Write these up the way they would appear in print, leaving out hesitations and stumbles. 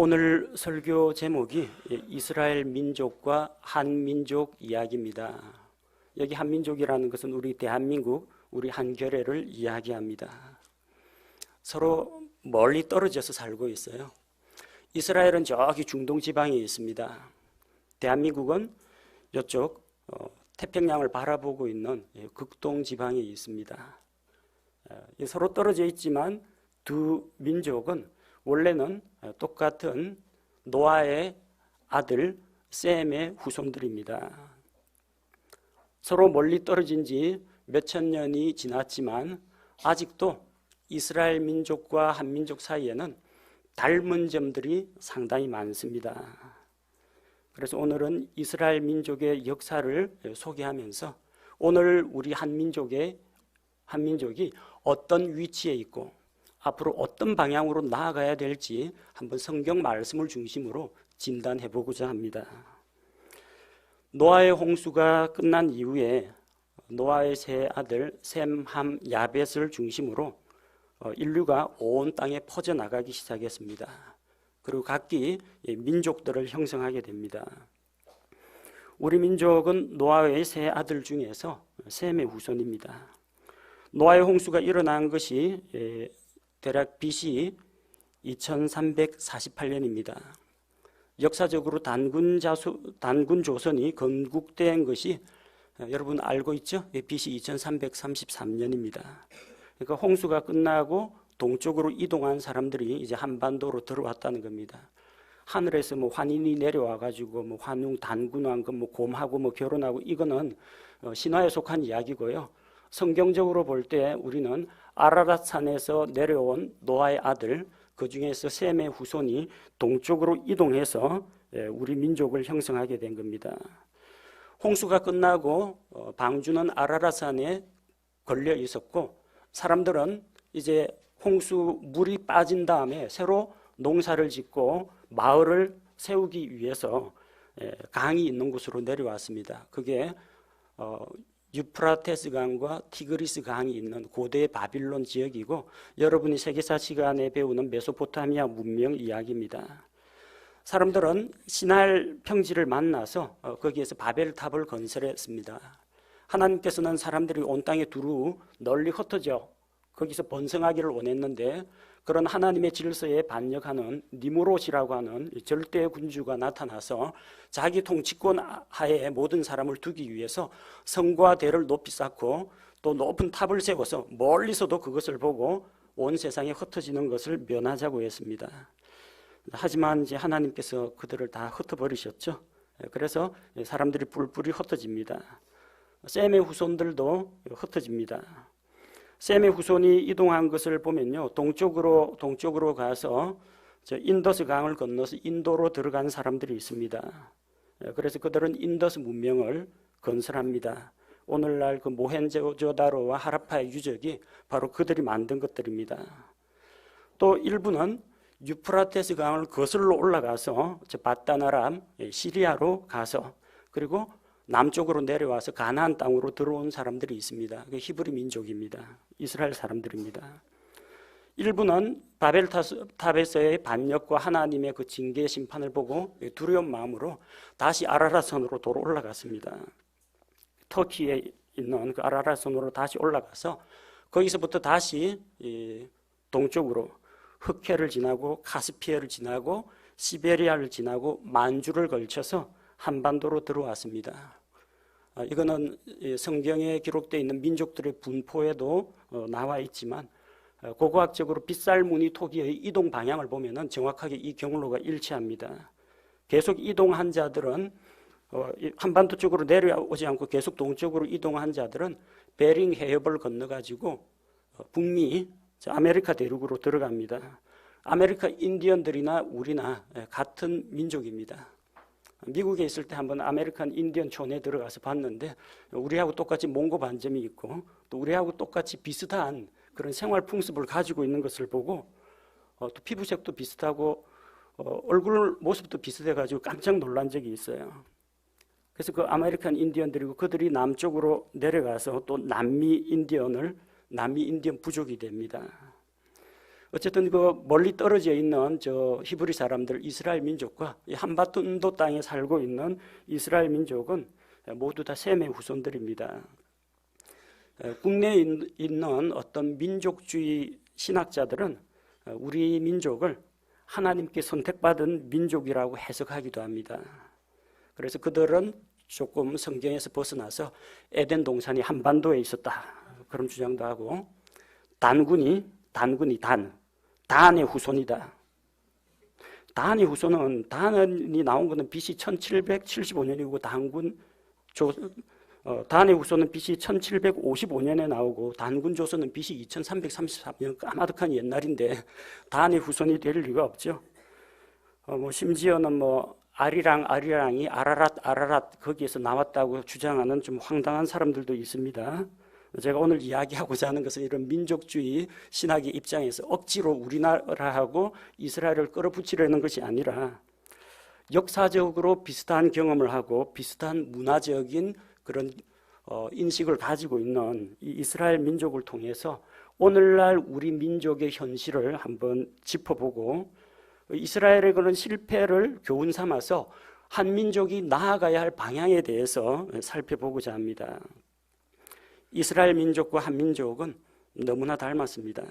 오늘 설교 제목이 이스라엘 민족과 한민족 이야기입니다. 여기 한민족이라는 것은 우리 대한민국, 우리 한겨레를 이야기합니다. 서로 멀리 떨어져서 살고 있어요. 이스라엘은 저기 중동 지방에 있습니다. 대한민국은 이쪽 태평양을 바라보고 있는 극동 지방에 있습니다. 서로 떨어져 있지만 두 민족은 원래는 똑같은 노아의 아들 셈의 후손들입니다. 서로 멀리 떨어진 지 몇천 년이 지났지만 아직도 이스라엘 민족과 한민족 사이에는 닮은 점들이 상당히 많습니다. 그래서 오늘은 이스라엘 민족의 역사를 소개하면서 오늘 우리 한민족이 어떤 위치에 있고 앞으로 어떤 방향으로 나아가야 될지 한번 성경 말씀을 중심으로 진단해 보고자 합니다. 노아의 홍수가 끝난 이후에 노아의 세 아들 셈, 함, 야벳을 중심으로 인류가 온 땅에 퍼져나가기 시작했습니다. 그리고 각기 민족들을 형성하게 됩니다. 우리 민족은 노아의 세 아들 중에서 셈의 후손입니다. 노아의 홍수가 일어난 것이 대략 BC 2348년입니다. 역사적으로 단군 조선이 건국된 것이 여러분 알고 있죠? BC 2333년입니다. 그러니까 홍수가 끝나고 동쪽으로 이동한 사람들이 이제 한반도로 들어왔다는 겁니다. 하늘에서 환인이 내려와 가지고 환웅 단군왕금 곰하고 결혼하고 이거는 신화에 속한 이야기고요. 성경적으로 볼 때 우리는 아라랏 산에서 내려온 노아의 아들 그 중에서 셈의 후손이 동쪽으로 이동해서 우리 민족을 형성하게 된 겁니다. 홍수가 끝나고 방주는 아라랏 산에 걸려 있었고 사람들은 이제 홍수 물이 빠진 다음에 새로 농사를 짓고 마을을 세우기 위해서 강이 있는 곳으로 내려왔습니다. 그게 유프라테스 강과 티그리스 강이 있는 고대 바빌론 지역이고 여러분이 세계사 시간에 배우는 메소포타미아 문명 이야기입니다. 사람들은 시날 평지를 만나서 거기에서 바벨탑을 건설했습니다. 하나님께서는 사람들이 온 땅에 두루 널리 흩어져 거기서 번성하기를 원했는데 그런 하나님의 질서에 반역하는 니무롯이라고 하는 절대 군주가 나타나서 자기 통치권 하에 모든 사람을 두기 위해서 성과 대를 높이 쌓고 또 높은 탑을 세워서 멀리서도 그것을 보고 온 세상에 흩어지는 것을 면하자고 했습니다. 하지만 이제 하나님께서 그들을 다 흩어버리셨죠. 그래서 사람들이 뿔뿔이 흩어집니다. 셈의 후손들도 흩어집니다. 셈의 후손이 이동한 것을 보면요, 동쪽으로 가서 인더스 강을 건너서 인도로 들어간 사람들이 있습니다. 그래서 그들은 인더스 문명을 건설합니다. 오늘날 그 모헨조다로와 하라파의 유적이 바로 그들이 만든 것들입니다. 또 일부는 유프라테스 강을 거슬러 올라가서 바다나람 시리아로 가서 그리고 남쪽으로 내려와서 가나안 땅으로 들어온 사람들이 있습니다. 그 히브리 민족입니다. 이스라엘 사람들입니다. 일부는 바벨탑에서의 반역과 하나님의 그 징계 심판을 보고 두려운 마음으로 다시 아라랏산으로 도로 올라갔습니다. 터키에 있는 그 아라랏산으로 다시 올라가서 거기서부터 다시 동쪽으로 흑해를 지나고 카스피해를 지나고 시베리아를 지나고 만주를 걸쳐서 한반도로 들어왔습니다. 이거는 성경에 기록되어 있는 민족들의 분포에도 나와 있지만 고고학적으로 빗살무늬 토기의 이동 방향을 보면 정확하게 이 경로가 일치합니다. 계속 이동한 자들은 한반도 쪽으로 내려오지 않고 계속 동쪽으로 이동한 자들은 베링 해협을 건너가지고 북미 아메리카 대륙으로 들어갑니다. 아메리카 인디언들이나 우리나 같은 민족입니다. 미국에 있을 때 한번 아메리칸 인디언 촌에 들어가서 봤는데 우리하고 똑같이 몽고 반점이 있고 또 우리하고 똑같이 비슷한 그런 생활 풍습을 가지고 있는 것을 보고 또 피부색도 비슷하고 얼굴 모습도 비슷해가지고 깜짝 놀란 적이 있어요. 그래서 그 아메리칸 인디언들이고 그들이 남쪽으로 내려가서 또 남미 인디언 부족이 됩니다. 어쨌든 그 멀리 떨어져 있는 저 히브리 사람들 이스라엘 민족과 이 한반도 땅에 살고 있는 이스라엘 민족은 모두 다 셈의 후손들입니다. 국내에 있는 어떤 민족주의 신학자들은 우리 민족을 하나님께 선택받은 민족이라고 해석하기도 합니다. 그래서 그들은 조금 성경에서 벗어나서 에덴 동산이 한반도에 있었다 그런 주장도 하고, 단의 후손이다. 단의 후손은, 단이 나온 것은 BC 1775년이고 단의 후손은 BC 1755년에 나오고 단군 조선은 BC 2333년, 까마득한 옛날인데 단의 후손이 될 리가 없죠. 심지어는 아리랑이 아라랏 거기에서 나왔다고 주장하는 좀 황당한 사람들도 있습니다. 제가 오늘 이야기하고자 하는 것은 이런 민족주의 신학의 입장에서 억지로 우리나라하고 이스라엘을 끌어붙이려는 것이 아니라 역사적으로 비슷한 경험을 하고 비슷한 문화적인 그런 인식을 가지고 있는 이 이스라엘 민족을 통해서 오늘날 우리 민족의 현실을 한번 짚어보고 이스라엘의 그런 실패를 교훈 삼아서 한 민족이 나아가야 할 방향에 대해서 살펴보고자 합니다. 이스라엘 민족과 한 민족은 너무나 닮았습니다.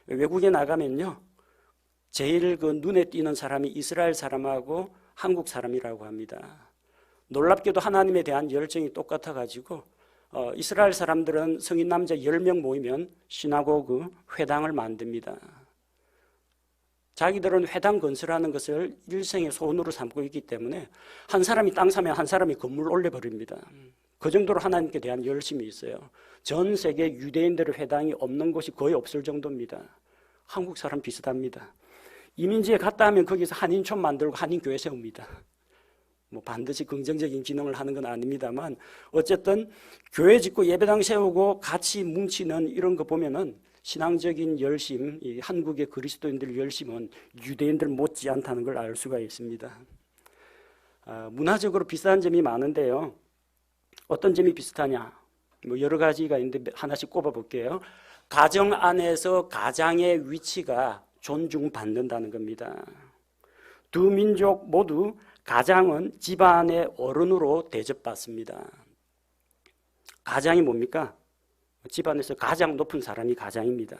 외국에 나가면요, 제일 그 눈에 띄는 사람이 이스라엘 사람하고 한국 사람이라고 합니다. 놀랍게도 하나님에 대한 열정이 똑같아가지고 이스라엘 사람들은 성인 남자 10명 모이면 시나고그 회당을 만듭니다. 자기들은 회당 건설하는 것을 일생의 소원으로 삼고 있기 때문에 한 사람이 땅 사면 한 사람이 건물 올려버립니다. 그 정도로 하나님께 대한 열심이 있어요. 전 세계 유대인들의 회당이 없는 곳이 거의 없을 정도입니다. 한국 사람 비슷합니다. 이민지에 갔다 하면 거기서 한인촌 만들고 한인교회 세웁니다. 반드시 긍정적인 기능을 하는 건 아닙니다만 어쨌든 교회 짓고 예배당 세우고 같이 뭉치는 이런 거 보면은 신앙적인 열심, 이 한국의 그리스도인들 열심은 유대인들 못지않다는 걸 알 수가 있습니다. 문화적으로 비슷한 점이 많은데요. 어떤 점이 비슷하냐? 여러 가지가 있는데 하나씩 꼽아볼게요. 가정 안에서 가장의 위치가 존중받는다는 겁니다. 두 민족 모두 가장은 집안의 어른으로 대접받습니다. 가장이 뭡니까? 집안에서 가장 높은 사람이 가장입니다.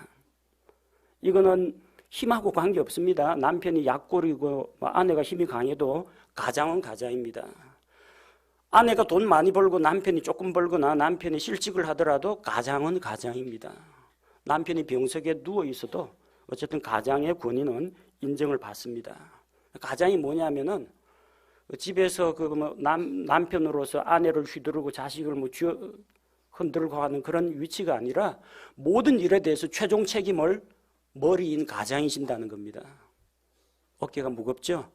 이거는 힘하고 관계없습니다. 남편이 약골이고 아내가 힘이 강해도 가장은 가장입니다. 아내가 돈 많이 벌고 남편이 조금 벌거나 남편이 실직을 하더라도 가장은 가장입니다. 남편이 병석에 누워 있어도 어쨌든 가장의 권위는 인정을 받습니다. 가장이 뭐냐면은 집에서 남편으로서 아내를 휘두르고 자식을 흔들고 하는 그런 위치가 아니라 모든 일에 대해서 최종 책임을 머리인 가장이신다는 겁니다. 어깨가 무겁죠?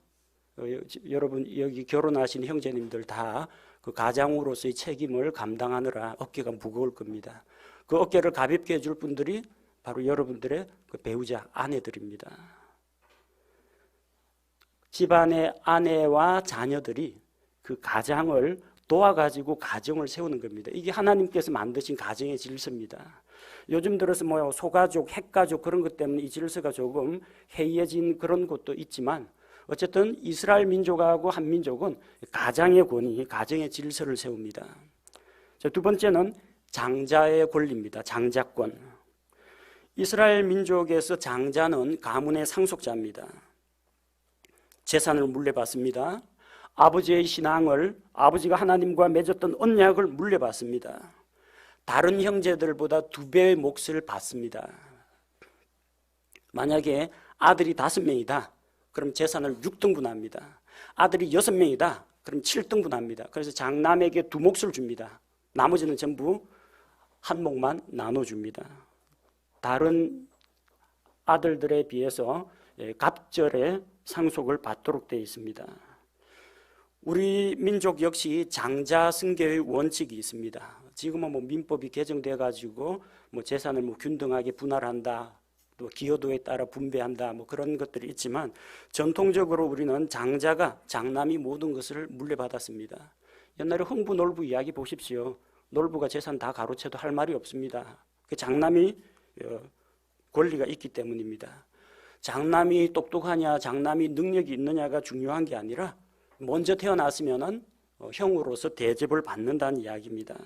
여러분 여기 결혼하신 형제님들 다 그 가장으로서의 책임을 감당하느라 어깨가 무거울 겁니다. 그 어깨를 가볍게 해줄 분들이 바로 여러분들의 그 배우자 아내들입니다. 집안의 아내와 자녀들이 그 가장을 도와가지고 가정을 세우는 겁니다. 이게 하나님께서 만드신 가정의 질서입니다. 요즘 들어서 소가족, 핵가족 그런 것 때문에 이 질서가 조금 해이해진 그런 것도 있지만 어쨌든 이스라엘 민족하고 한 민족은 가장의 권위, 가정의 질서를 세웁니다. 두 번째는 장자의 권리입니다. 장자권. 이스라엘 민족에서 장자는 가문의 상속자입니다. 재산을 물려받습니다. 아버지의 신앙을, 아버지가 하나님과 맺었던 언약을 물려받습니다. 다른 형제들보다 2배의 몫을 받습니다. 만약에 아들이 5명이다. 그럼 재산을 6등분합니다. 아들이 6명이다. 그럼 7등분합니다. 그래서 장남에게 2몫을 줍니다. 나머지는 전부 한 몫만 나눠줍니다. 다른 아들들에 비해서 갑절의 상속을 받도록 되어 있습니다. 우리 민족 역시 장자 승계의 원칙이 있습니다. 지금은 민법이 개정돼 가지고 재산을 균등하게 분할한다, 또 기여도에 따라 분배한다, 그런 것들이 있지만 전통적으로 우리는 장남이 모든 것을 물려받았습니다. 옛날에 흥부 놀부 이야기 보십시오. 놀부가 재산 다 가로채도 할 말이 없습니다. 그 장남이 권리가 있기 때문입니다. 장남이 똑똑하냐, 장남이 능력이 있느냐가 중요한 게 아니라 먼저 태어났으면은 형으로서 대접을 받는다는 이야기입니다.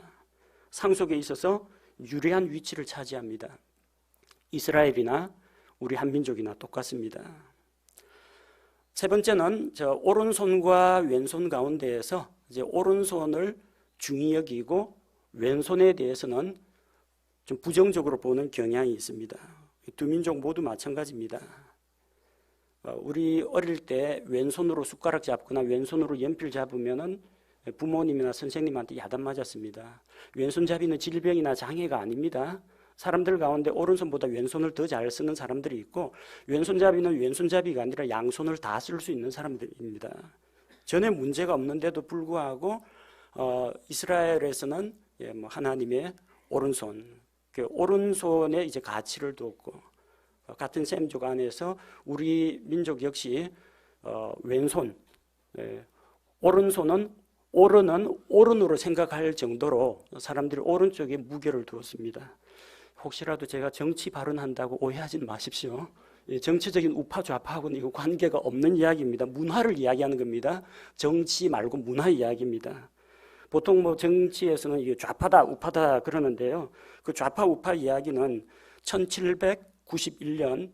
상속에 있어서 유리한 위치를 차지합니다. 이스라엘이나 우리 한민족이나 똑같습니다. 세 번째는 오른손과 왼손 가운데에서 이제 오른손을 중히 여기고 왼손에 대해서는 좀 부정적으로 보는 경향이 있습니다. 두 민족 모두 마찬가지입니다. 우리 어릴 때 왼손으로 숟가락 잡거나 왼손으로 연필 잡으면은 부모님이나 선생님한테 야단 맞았습니다. 왼손잡이는 질병이나 장애가 아닙니다. 사람들 가운데 오른손보다 왼손을 더 잘 쓰는 사람들이 있고, 왼손잡이는 왼손잡이가 아니라 양손을 다 쓸 수 있는 사람들입니다. 전혀 문제가 없는데도 불구하고 이스라엘에서는 하나님의 오른손, 그 오른손에 이제 가치를 두었고, 같은 셈족 안에서 우리 민족 역시 왼손, 오른손은 오른으로 생각할 정도로 사람들이 오른쪽에 무게를 두었습니다. 혹시라도 제가 정치 발언한다고 오해하지 마십시오. 정치적인 우파 좌파하고는 이거 관계가 없는 이야기입니다. 문화를 이야기하는 겁니다. 정치 말고 문화 이야기입니다. 보통 정치에서는 이게 좌파다 우파다 그러는데요. 그 좌파 우파 이야기는 1791년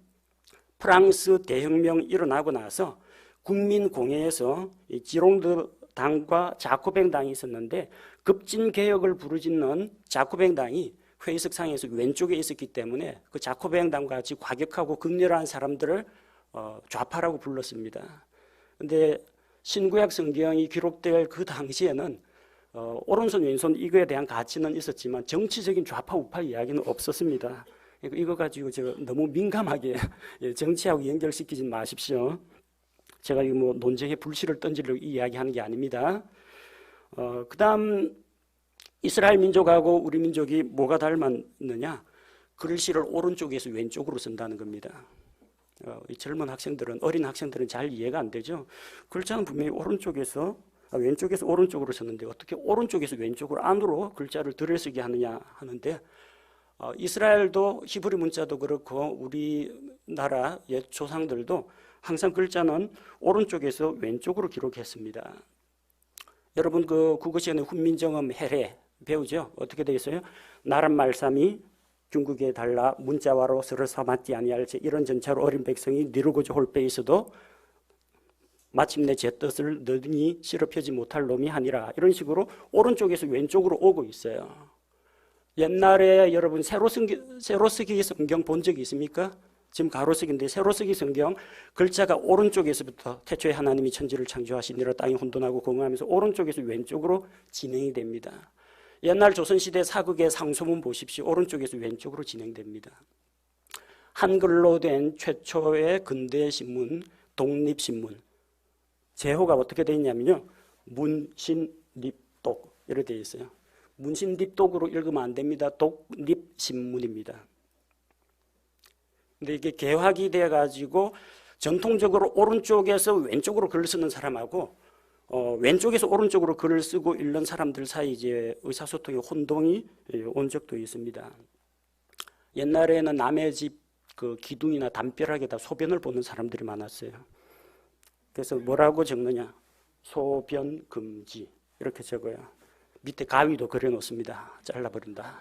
프랑스 대혁명 일어나고 나서 국민공회에서 지롱드 당과 자코뱅 당이 있었는데, 급진 개혁을 부르짖는 자코뱅 당이 회의석상에서 왼쪽에 있었기 때문에 그 자코뱅 당과 같이 과격하고 극렬한 사람들을 좌파라고 불렀습니다. 그런데 신구약 성경이 기록될 그 당시에는 오른손 왼손 이거에 대한 가치는 있었지만 정치적인 좌파 우파 이야기는 없었습니다. 이거 가지고 제가 너무 민감하게 정치하고 연결시키지 마십시오. 제가 이거 논쟁에 불씨를 던지려고 이야기하는 게 아닙니다. 그 다음 이스라엘 민족하고 우리 민족이 뭐가 닮았느냐? 글씨를 오른쪽에서 왼쪽으로 쓴다는 겁니다. 이 젊은 학생들은, 어린 학생들은 잘 이해가 안 되죠. 글자는 분명히 왼쪽에서 오른쪽으로 썼는데 어떻게 오른쪽에서 왼쪽으로 안으로 글자를 들여쓰게 하느냐 하는데, 이스라엘도 히브리 문자도 그렇고 우리나라 옛 조상들도 항상 글자는 오른쪽에서 왼쪽으로 기록했습니다. 여러분 그 국어 시간에 훈민정음 해례 배우죠? 어떻게 되어 있어요? 나란 말삼이 중국에 달라 문자와로 서로 삼았지 아니할지 이런 전차로 어린 백성이 니르고자 홀빼 있어도 마침내 제 뜻을 너희니 실업하지 못할 놈이 하니라. 이런 식으로 오른쪽에서 왼쪽으로 오고 있어요. 옛날에 여러분 세로쓰기 성경 본 적이 있습니까? 지금 가로쓰기인데 세로쓰기 성경 글자가 오른쪽에서부터 태초에 하나님이 천지를 창조하시니라 땅이 혼돈하고 공허하면서 오른쪽에서 왼쪽으로 진행이 됩니다. 옛날 조선시대 사극의 상소문 보십시오. 오른쪽에서 왼쪽으로 진행됩니다. 한글로 된 최초의 근대신문 독립신문 제호가 어떻게 되어 있냐면요, 문신립독 이렇게 되어 있어요. 문신립독으로 읽으면 안 됩니다. 독립신문입니다. 근데 이게 개화기 돼가지고 전통적으로 오른쪽에서 왼쪽으로 글을 쓰는 사람하고 왼쪽에서 오른쪽으로 글을 쓰고 읽는 사람들 사이 이제 의사소통의 혼동이 온 적도 있습니다. 옛날에는 남의 집 그 기둥이나 담벼락에다 소변을 보는 사람들이 많았어요. 그래서 뭐라고 적느냐? 소변 금지 이렇게 적어요. 밑에 가위도 그려놓습니다. 잘라버린다.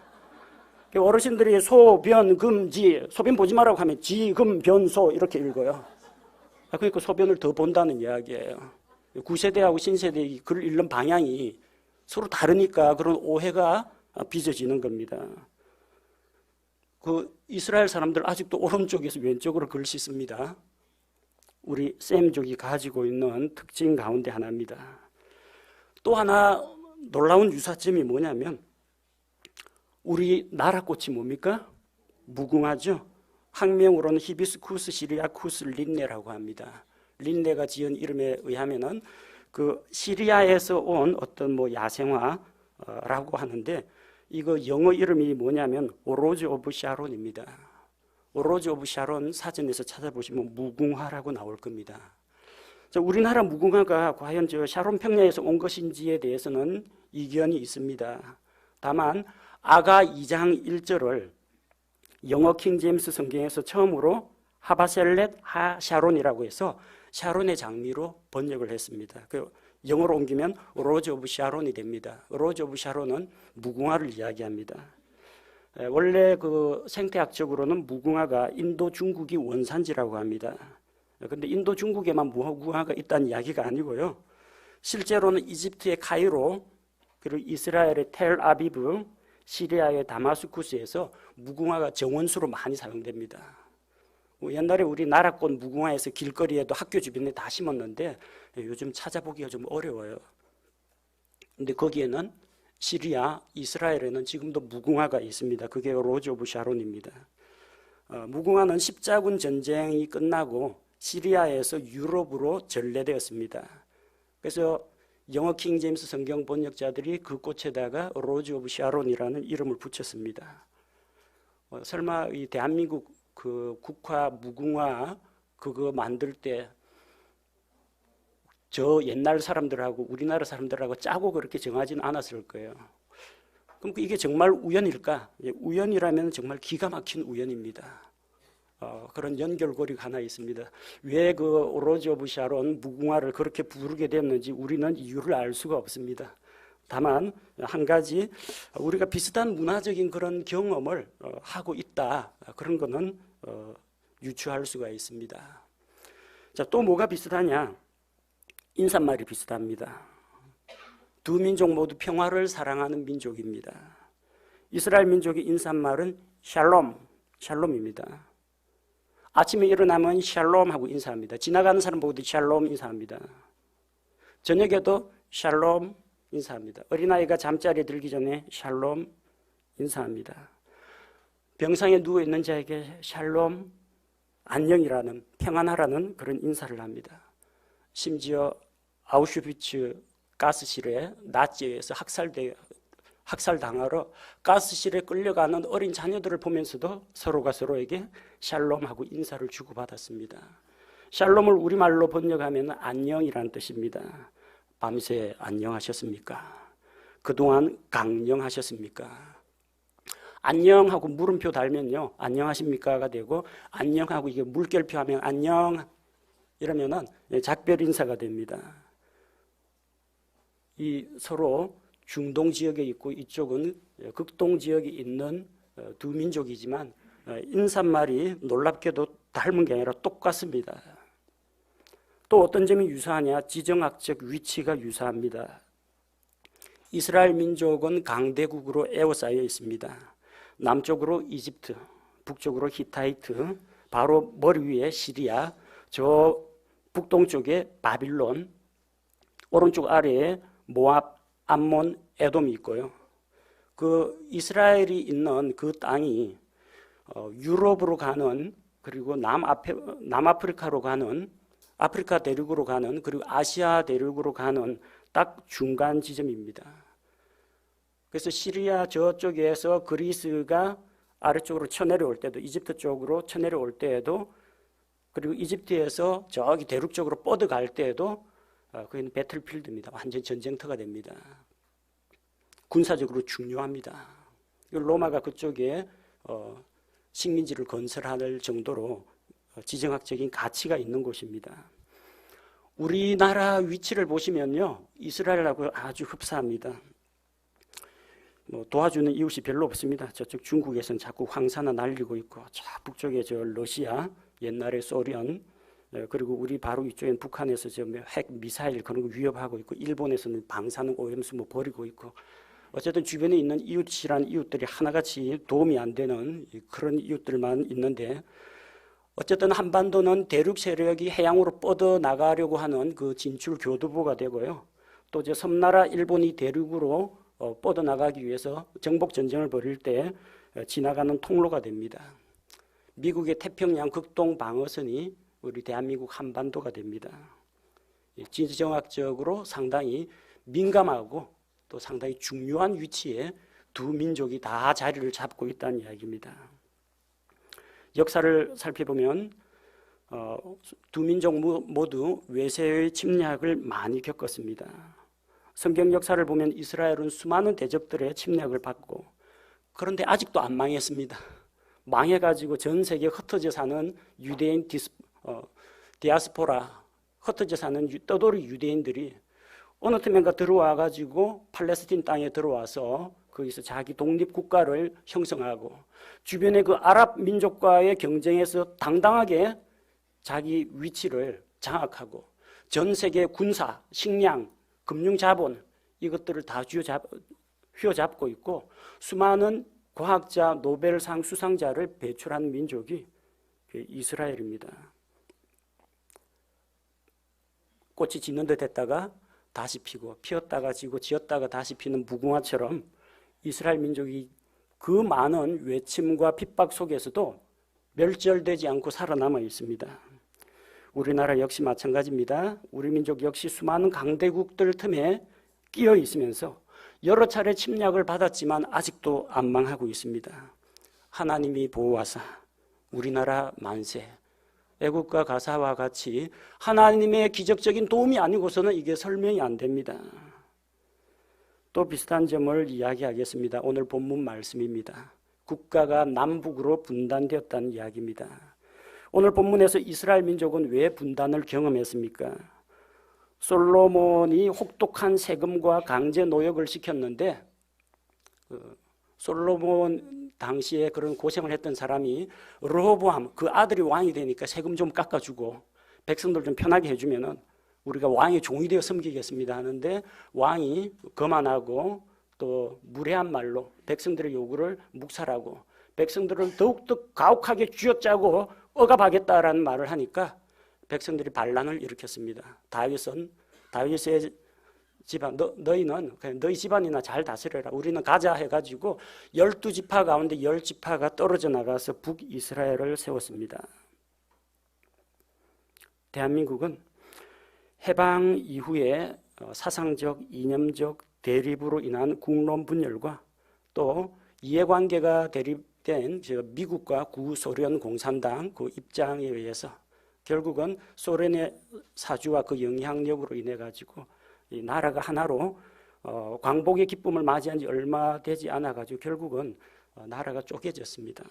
어르신들이 소변 금지, 소변 보지 말라고 하면 지금변소 이렇게 읽어요. 그러니까 소변을 더 본다는 이야기예요. 구세대하고 신세대의 글을 읽는 방향이 서로 다르니까 그런 오해가 빚어지는 겁니다. 그 이스라엘 사람들 아직도 오른쪽에서 왼쪽으로 글 씻습니다. 우리 셈족이 가지고 있는 특징 가운데 하나입니다. 또 하나 놀라운 유사점이 뭐냐면 우리 나라꽃이 뭡니까? 무궁화죠. 학명으로는 히비스쿠스 시리아쿠스 린네라고 합니다. 린네가 지은 이름에 의하면은 그 시리아에서 온 어떤 야생화라고 하는데 이거 영어 이름이 뭐냐면 오로즈 오브 샤론입니다. 오로즈 오브 샤론 사전에서 찾아보시면 무궁화라고 나올 겁니다. 우리나라 무궁화가 과연 샤론 평야에서 온 것인지에 대해서는 이견이 있습니다. 다만 아가 2장 1절을 영어 킹제임스 성경에서 처음으로 하바셀렛 하샤론이라고 해서 샤론의 장미로 번역을 했습니다. 그 영어로 옮기면 로즈 오브 샤론이 됩니다. 로즈 오브 샤론은 무궁화를 이야기합니다. 원래 그 생태학적으로는 무궁화가 인도 중국이 원산지라고 합니다. 근데 인도 중국에만 무궁화가 있다는 이야기가 아니고요. 실제로는 이집트의 카이로, 그리고 이스라엘의 텔아비브, 시리아의 다마스쿠스에서 무궁화가 정원수로 많이 사용됩니다. 옛날에 우리 나라꽃 무궁화에서 길거리에도 학교 주변에 다 심었는데 요즘 찾아보기가 좀 어려워요. 근데 거기에는 시리아, 이스라엘에는 지금도 무궁화가 있습니다. 그게 로즈 오브 샤론입니다. 무궁화는 십자군 전쟁이 끝나고 시리아에서 유럽으로 전래되었습니다. 그래서 영어 킹제임스 성경 번역자들이 그 꽃에다가 로즈 오브 샤론이라는 이름을 붙였습니다. 설마 이 대한민국 그 국화 무궁화 그거 만들 때 저 옛날 사람들하고 우리나라 사람들하고 짜고 그렇게 정하지는 않았을 거예요. 그럼 이게 정말 우연일까? 우연이라면 정말 기가 막힌 우연입니다. 그런 연결고리가 하나 있습니다. 왜 그 로즈 오브 샤론 무궁화를 그렇게 부르게 됐는지 우리는 이유를 알 수가 없습니다. 다만 한 가지 우리가 비슷한 문화적인 그런 경험을 하고 있다. 그런 거는 유추할 수가 있습니다. 자, 또 뭐가 비슷하냐? 인사말이 비슷합니다. 두 민족 모두 평화를 사랑하는 민족입니다. 이스라엘 민족의 인사말은 샬롬입니다. 아침에 일어나면 샬롬 하고 인사합니다. 지나가는 사람 보고도 샬롬 인사합니다. 저녁에도 샬롬 인사합니다. 어린아이가 잠자리에 들기 전에 샬롬 인사합니다. 병상에 누워있는 자에게 샬롬, 안녕이라는, 평안하라는 그런 인사를 합니다. 심지어 아우슈비츠 가스실에 나치에서 학살당하러 가스실에 끌려가는 어린 자녀들을 보면서도 서로가 서로에게 샬롬하고 인사를 주고받았습니다. 샬롬을 우리말로 번역하면 안녕이라는 뜻입니다. 밤새 안녕하셨습니까? 그동안 강령하셨습니까? 안녕하고 물음표 달면요, 안녕하십니까가 되고, 안녕하고 이게 물결표 하면 안녕 이러면은 작별 인사가 됩니다. 이 서로 중동 지역에 있고 이쪽은 극동 지역에 있는 두 민족이지만 인사말이 놀랍게도 닮은 게 아니라 똑같습니다. 또 어떤 점이 유사하냐? 지정학적 위치가 유사합니다. 이스라엘 민족은 강대국으로 에워싸여 있습니다. 남쪽으로 이집트, 북쪽으로 히타이트, 바로 머리 위에 시리아, 저 북동쪽에 바빌론, 오른쪽 아래에 모압, 암몬, 에돔이 있고요. 그 이스라엘이 있는 그 땅이 유럽으로 가는, 그리고 남아프리카로 가는, 아프리카 대륙으로 가는, 그리고 아시아 대륙으로 가는 딱 중간 지점입니다. 그래서 시리아 저쪽에서 그리스가 아래쪽으로 쳐내려올 때도, 이집트 쪽으로 쳐내려올 때에도, 그리고 이집트에서 저기 대륙 쪽으로 뻗어갈 때에도 거기는 배틀필드입니다. 완전 전쟁터가 됩니다. 군사적으로 중요합니다. 로마가 그쪽에 식민지를 건설할 정도로 지정학적인 가치가 있는 곳입니다. 우리나라 위치를 보시면요, 이스라엘하고 아주 흡사합니다. 도와주는 이웃이 별로 없습니다. 저쪽 중국에서는 자꾸 황사나 날리고 있고, 저 북쪽에 저 러시아, 옛날에 소련, 그리고 우리 바로 이쪽엔 북한에서 저 핵 미사일 그런 거 위협하고 있고, 일본에서는 방사능 오염수 버리고 있고, 어쨌든 주변에 있는 이웃이란 이웃들이 하나같이 도움이 안 되는 그런 이웃들만 있는데, 어쨌든 한반도는 대륙 세력이 해양으로 뻗어 나가려고 하는 그 진출 교두보가 되고요. 또 이제 섬나라 일본이 대륙으로 뻗어 나가기 위해서 정복 전쟁을 벌일 때 지나가는 통로가 됩니다. 미국의 태평양 극동 방어선이 우리 대한민국 한반도가 됩니다. 지정학적으로 상당히 민감하고 또 상당히 중요한 위치에 두 민족이 다 자리를 잡고 있다는 이야기입니다. 역사를 살펴보면 두 민족 모두 외세의 침략을 많이 겪었습니다. 성경 역사를 보면 이스라엘은 수많은 대적들의 침략을 받고, 그런데 아직도 안 망했습니다. 망해가지고 전 세계에 흩어져 사는 유대인 디아스포라, 흩어져 사는 떠돌이 유대인들이 어느 틈엔가 들어와가지고 팔레스틴 땅에 들어와서 거기서 자기 독립국가를 형성하고 주변의 그 아랍 민족과의 경쟁에서 당당하게 자기 위치를 장악하고 전 세계 군사, 식량, 금융자본 이것들을 다 휘어잡고 있고 수많은 과학자, 노벨상 수상자를 배출한 민족이 이스라엘입니다. 꽃이 지는 듯 했다가 다시 피고 피었다가 지고 지었다가 다시 피는 무궁화처럼 이스라엘 민족이 그 많은 외침과 핍박 속에서도 멸절되지 않고 살아남아 있습니다. 우리나라 역시 마찬가지입니다. 우리 민족 역시 수많은 강대국들 틈에 끼어 있으면서 여러 차례 침략을 받았지만 아직도 안 망하고 있습니다. 하나님이 보호하사 우리나라 만세, 애국가 가사와 같이 하나님의 기적적인 도움이 아니고서는 이게 설명이 안 됩니다. 또 비슷한 점을 이야기하겠습니다. 오늘 본문 말씀입니다. 국가가 남북으로 분단되었다는 이야기입니다. 오늘 본문에서 이스라엘 민족은 왜 분단을 경험했습니까? 솔로몬이 혹독한 세금과 강제 노역을 시켰는데 솔로몬 당시에 그런 고생을 했던 사람이 르호보암 그 아들이 왕이 되니까 세금 좀 깎아주고 백성들 좀 편하게 해주면은 우리가 왕의 종이 되어 섬기겠습니다 하는데 왕이 거만하고 또 무례한 말로 백성들의 요구를 묵살하고 백성들을 더욱더 가혹하게 쥐어짜고 억압하겠다라는 말을 하니까 백성들이 반란을 일으켰습니다. 다윗의 집안, 너희는 그냥 너희 집안이나 잘 다스려라. 우리는 가자 해가지고 12지파 가운데 10지파가 떨어져 나가서 북이스라엘을 세웠습니다. 대한민국은 해방 이후에 사상적, 이념적 대립으로 인한 국론 분열과 또 이해관계가 대립된 미국과 구소련 공산당 그 입장에 의해서 결국은 소련의 사주와 그 영향력으로 인해 가지고 이 나라가 하나로 광복의 기쁨을 맞이한 지 얼마 되지 않아 가지고 결국은 나라가 쪼개졌습니다.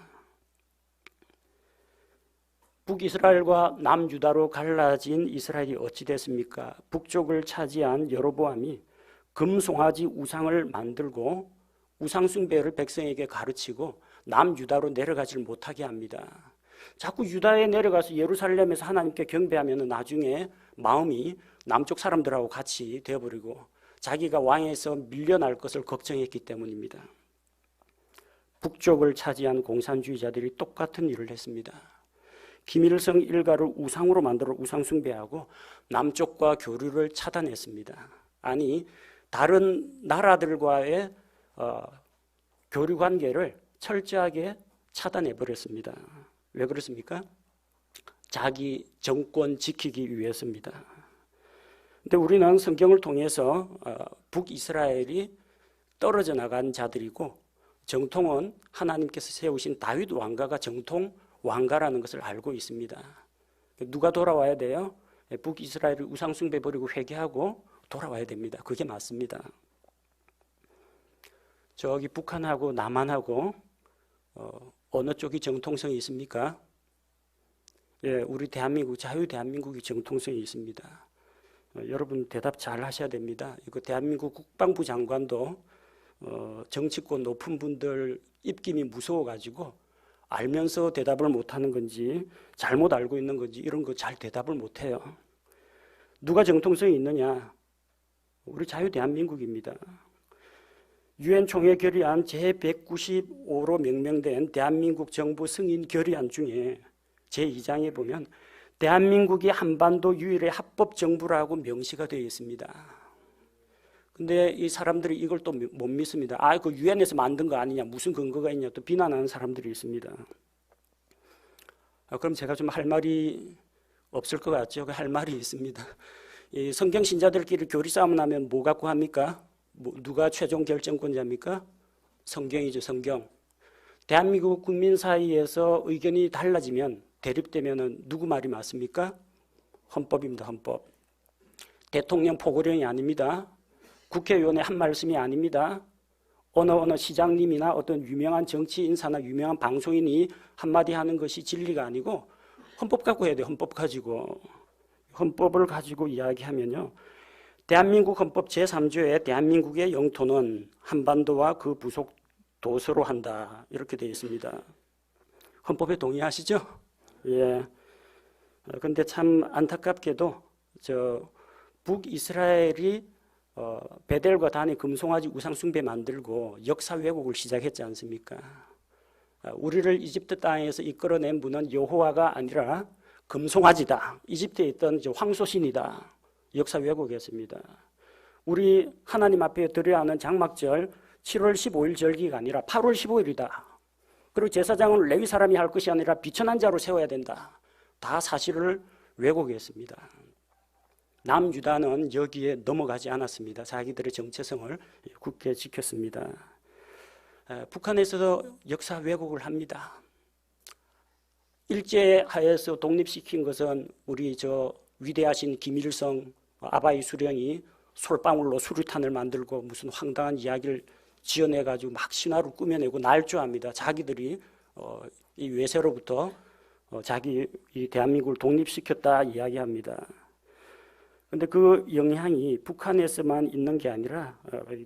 북이스라엘과 남유다로 갈라진 이스라엘이 어찌 됐습니까? 북쪽을 차지한 여로보암이 금송아지 우상을 만들고 우상 숭배를 백성에게 가르치고 남유다로 내려가지를 못하게 합니다. 자꾸 유다에 내려가서 예루살렘에서 하나님께 경배하면 나중에 마음이 남쪽 사람들하고 같이 되어버리고 자기가 왕에서 밀려날 것을 걱정했기 때문입니다. 북쪽을 차지한 공산주의자들이 똑같은 일을 했습니다. 김일성 일가를 우상으로 만들어 우상 숭배하고 남쪽과 교류를 차단했습니다. 아니 다른 나라들과의 교류 관계를 철저하게 차단해버렸습니다. 왜 그렇습니까? 자기 정권 지키기 위해서입니다. 근데 우리는 성경을 통해서 북이스라엘이 떨어져 나간 자들이고 정통은 하나님께서 세우신 다윗 왕가가 정통 왕가라는 것을 알고 있습니다. 누가 돌아와야 돼요? 북이스라엘을 우상 숭배 버리고 회개하고 돌아와야 됩니다. 그게 맞습니다. 저기 북한하고 남한하고 어느 쪽이 정통성이 있습니까? 예, 우리 대한민국, 자유 대한민국이 정통성이 있습니다. 여러분 대답 잘 하셔야 됩니다. 이거 대한민국 국방부 장관도 정치권 높은 분들 입김이 무서워가지고 알면서 대답을 못하는 건지 잘못 알고 있는 건지 이런 거 잘 대답을 못해요. 누가 정통성이 있느냐? 우리 자유 대한민국입니다. 유엔 총회 결의안 제195로 명명된 대한민국 정부 승인 결의안 중에 제2장에 보면 대한민국이 한반도 유일의 합법 정부라고 명시가 되어 있습니다. 근데 이 사람들이 이걸 또 못 믿습니다. 그 유엔에서 만든 거 아니냐, 무슨 근거가 있냐 또 비난하는 사람들이 있습니다. 그럼 제가 좀 할 말이 없을 것 같죠? 할 말이 있습니다. 이 성경 신자들끼리 교리 싸움 나면 뭐 갖고 합니까? 누가 최종 결정권자입니까? 성경이죠, 성경. 대한민국 국민 사이에서 의견이 달라지면 대립되면 누구 말이 맞습니까? 헌법입니다, 헌법. 대통령 포고령이 아닙니다. 국회의원의 한 말씀이 아닙니다. 어느 시장님이나 어떤 유명한 정치인사나 유명한 방송인이 한마디 하는 것이 진리가 아니고 헌법 갖고 해야 돼요. 헌법 가지고. 헌법을 가지고 이야기하면요. 대한민국 헌법 제3조에 대한민국의 영토는 한반도와 그 부속 도서로 한다. 이렇게 되어 있습니다. 헌법에 동의하시죠? 예. 근데 참 안타깝게도 북이스라엘이 베델과 단의 금송아지 우상숭배 만들고 역사 왜곡을 시작했지 않습니까? 우리를 이집트 땅에서 이끌어낸 분은 여호와가 아니라 금송아지다. 이집트에 있던 황소신이다. 역사 왜곡했습니다. 우리 하나님 앞에 드려야 하는 장막절 7월 15일 절기가 아니라 8월 15일이다. 그리고 제사장은 레위 사람이 할 것이 아니라 비천한 자로 세워야 된다. 다 사실을 왜곡했습니다. 남유다는 여기에 넘어가지 않았습니다. 자기들의 정체성을 굳게 지켰습니다. 북한에서도 역사 왜곡을 합니다. 일제하에서 독립시킨 것은 우리 위대하신 김일성 아바이 수령이 솔방울로 수류탄을 만들고 무슨 황당한 이야기를 지어내가지고 막 신화로 꾸며내고 날조합니다. 자기들이 이 외세로부터 자기 이 대한민국을 독립시켰다 이야기합니다. 그런데 그 영향이 북한에서만 있는 게 아니라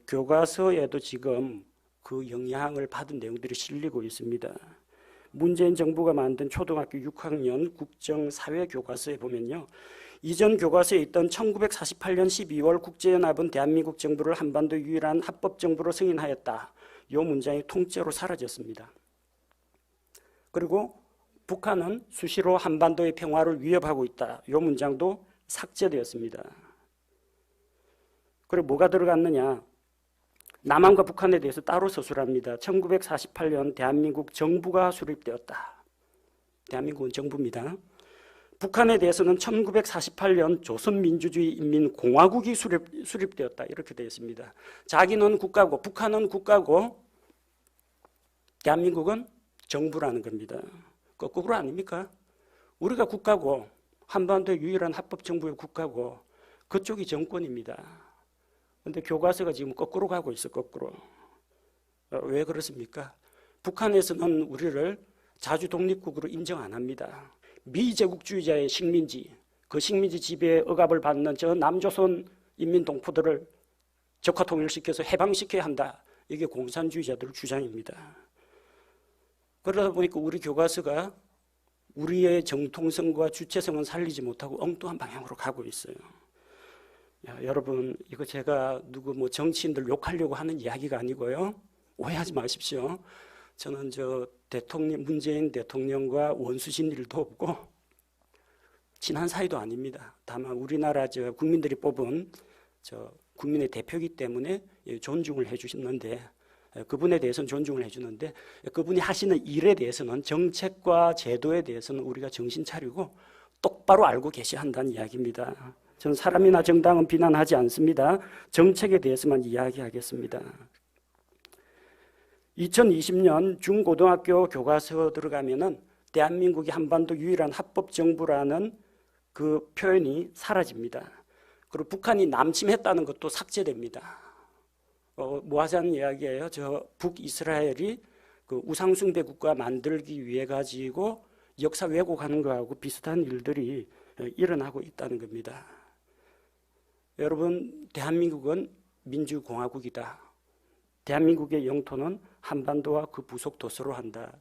교과서에도 지금 그 영향을 받은 내용들이 실리고 있습니다. 문재인 정부가 만든 초등학교 6학년 국정사회교과서에 보면요. 이전 교과서에 있던 1948년 12월 국제연합은 대한민국 정부를 한반도 유일한 합법정부로 승인하였다. 이 문장이 통째로 사라졌습니다. 그리고 북한은 수시로 한반도의 평화를 위협하고 있다. 이 문장도 삭제되었습니다. 그리고 뭐가 들어갔느냐? 남한과 북한에 대해서 따로 서술합니다. 1948년 대한민국 정부가 수립되었다. 대한민국은 정부입니다. 북한에 대해서는 1948년 조선민주주의인민공화국이 수립되었다. 이렇게 되어 있습니다. 자기는 국가고 북한은 국가고 대한민국은 정부라는 겁니다. 거꾸로 아닙니까? 우리가 국가고 한반도의 유일한 합법정부의 국가고 그쪽이 정권입니다. 그런데 교과서가 지금 거꾸로 가고 있어. 거꾸로. 왜 그렇습니까? 북한에서는 우리를 자주 독립국으로 인정 안 합니다. 미제국주의자의 식민지, 그 식민지 지배의 억압을 받는 저 남조선 인민동포들을 적화통일시켜서 해방시켜야 한다. 이게 공산주의자들 주장입니다. 그러다 보니까 우리 교과서가 우리의 정통성과 주체성은 살리지 못하고 엉뚱한 방향으로 가고 있어요. 여러분, 이거 제가 누구 정치인들 욕하려고 하는 이야기가 아니고요. 오해하지 마십시오. 저는 문재인 대통령과 원수신 일도 없고 친한 사이도 아닙니다. 다만 우리나라 국민들이 뽑은 국민의 대표이기 때문에 존중을 해주시는데 그분에 대해서는 존중을 해주는데 그분이 하시는 일에 대해서는 정책과 제도에 대해서는 우리가 정신 차리고 똑바로 알고 계셔야 한다는 이야기입니다. 저는 사람이나 정당은 비난하지 않습니다. 정책에 대해서만 이야기하겠습니다. 2020년 중고등학교 교과서 들어가면은 대한민국이 한반도 유일한 합법정부라는 그 표현이 사라집니다. 그리고 북한이 남침했다는 것도 삭제됩니다. 뭐 하자는 이야기예요? 북이스라엘이 그 우상숭배 국가 만들기 위해 가지고 역사 왜곡하는 거하고 비슷한 일들이 일어나고 있다는 겁니다. 여러분, 대한민국은 민주공화국이다. 대한민국의 영토는 한반도와 그 부속 도서로 한다.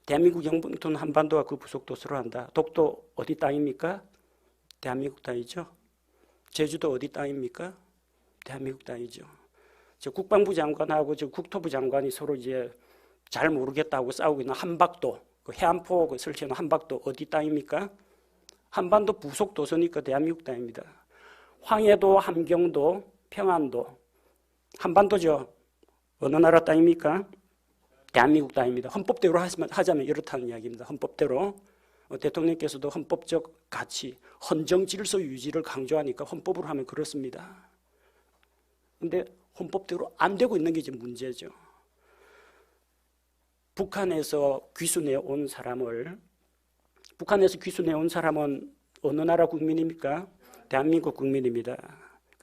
대한민국 영토는 한반도와 그 부속 도서로 한다. 독도 어디 땅입니까? 대한민국 땅이죠. 제주도 어디 땅입니까? 대한민국 땅이죠. 국방부 장관하고 국토부 장관이 서로 잘 모르겠다고 싸우고 있는 한박도, 그 해안포 설치하는 한박도 어디 땅입니까? 한반도 부속 도서니까 대한민국 땅입니다. 황해도, 함경도, 평안도, 한반도죠. 어느 나라 땅입니까? 대한민국 땅입니다. 헌법대로 하자면 이렇다는 이야기입니다. 헌법대로. 대통령께서도 헌법적 가치, 헌정 질서 유지를 강조하니까 헌법으로 하면 그렇습니다. 그런데 헌법대로 안 되고 있는 게 이제 문제죠. 북한에서 귀순해 온 사람은 어느 나라 국민입니까? 대한민국 국민입니다.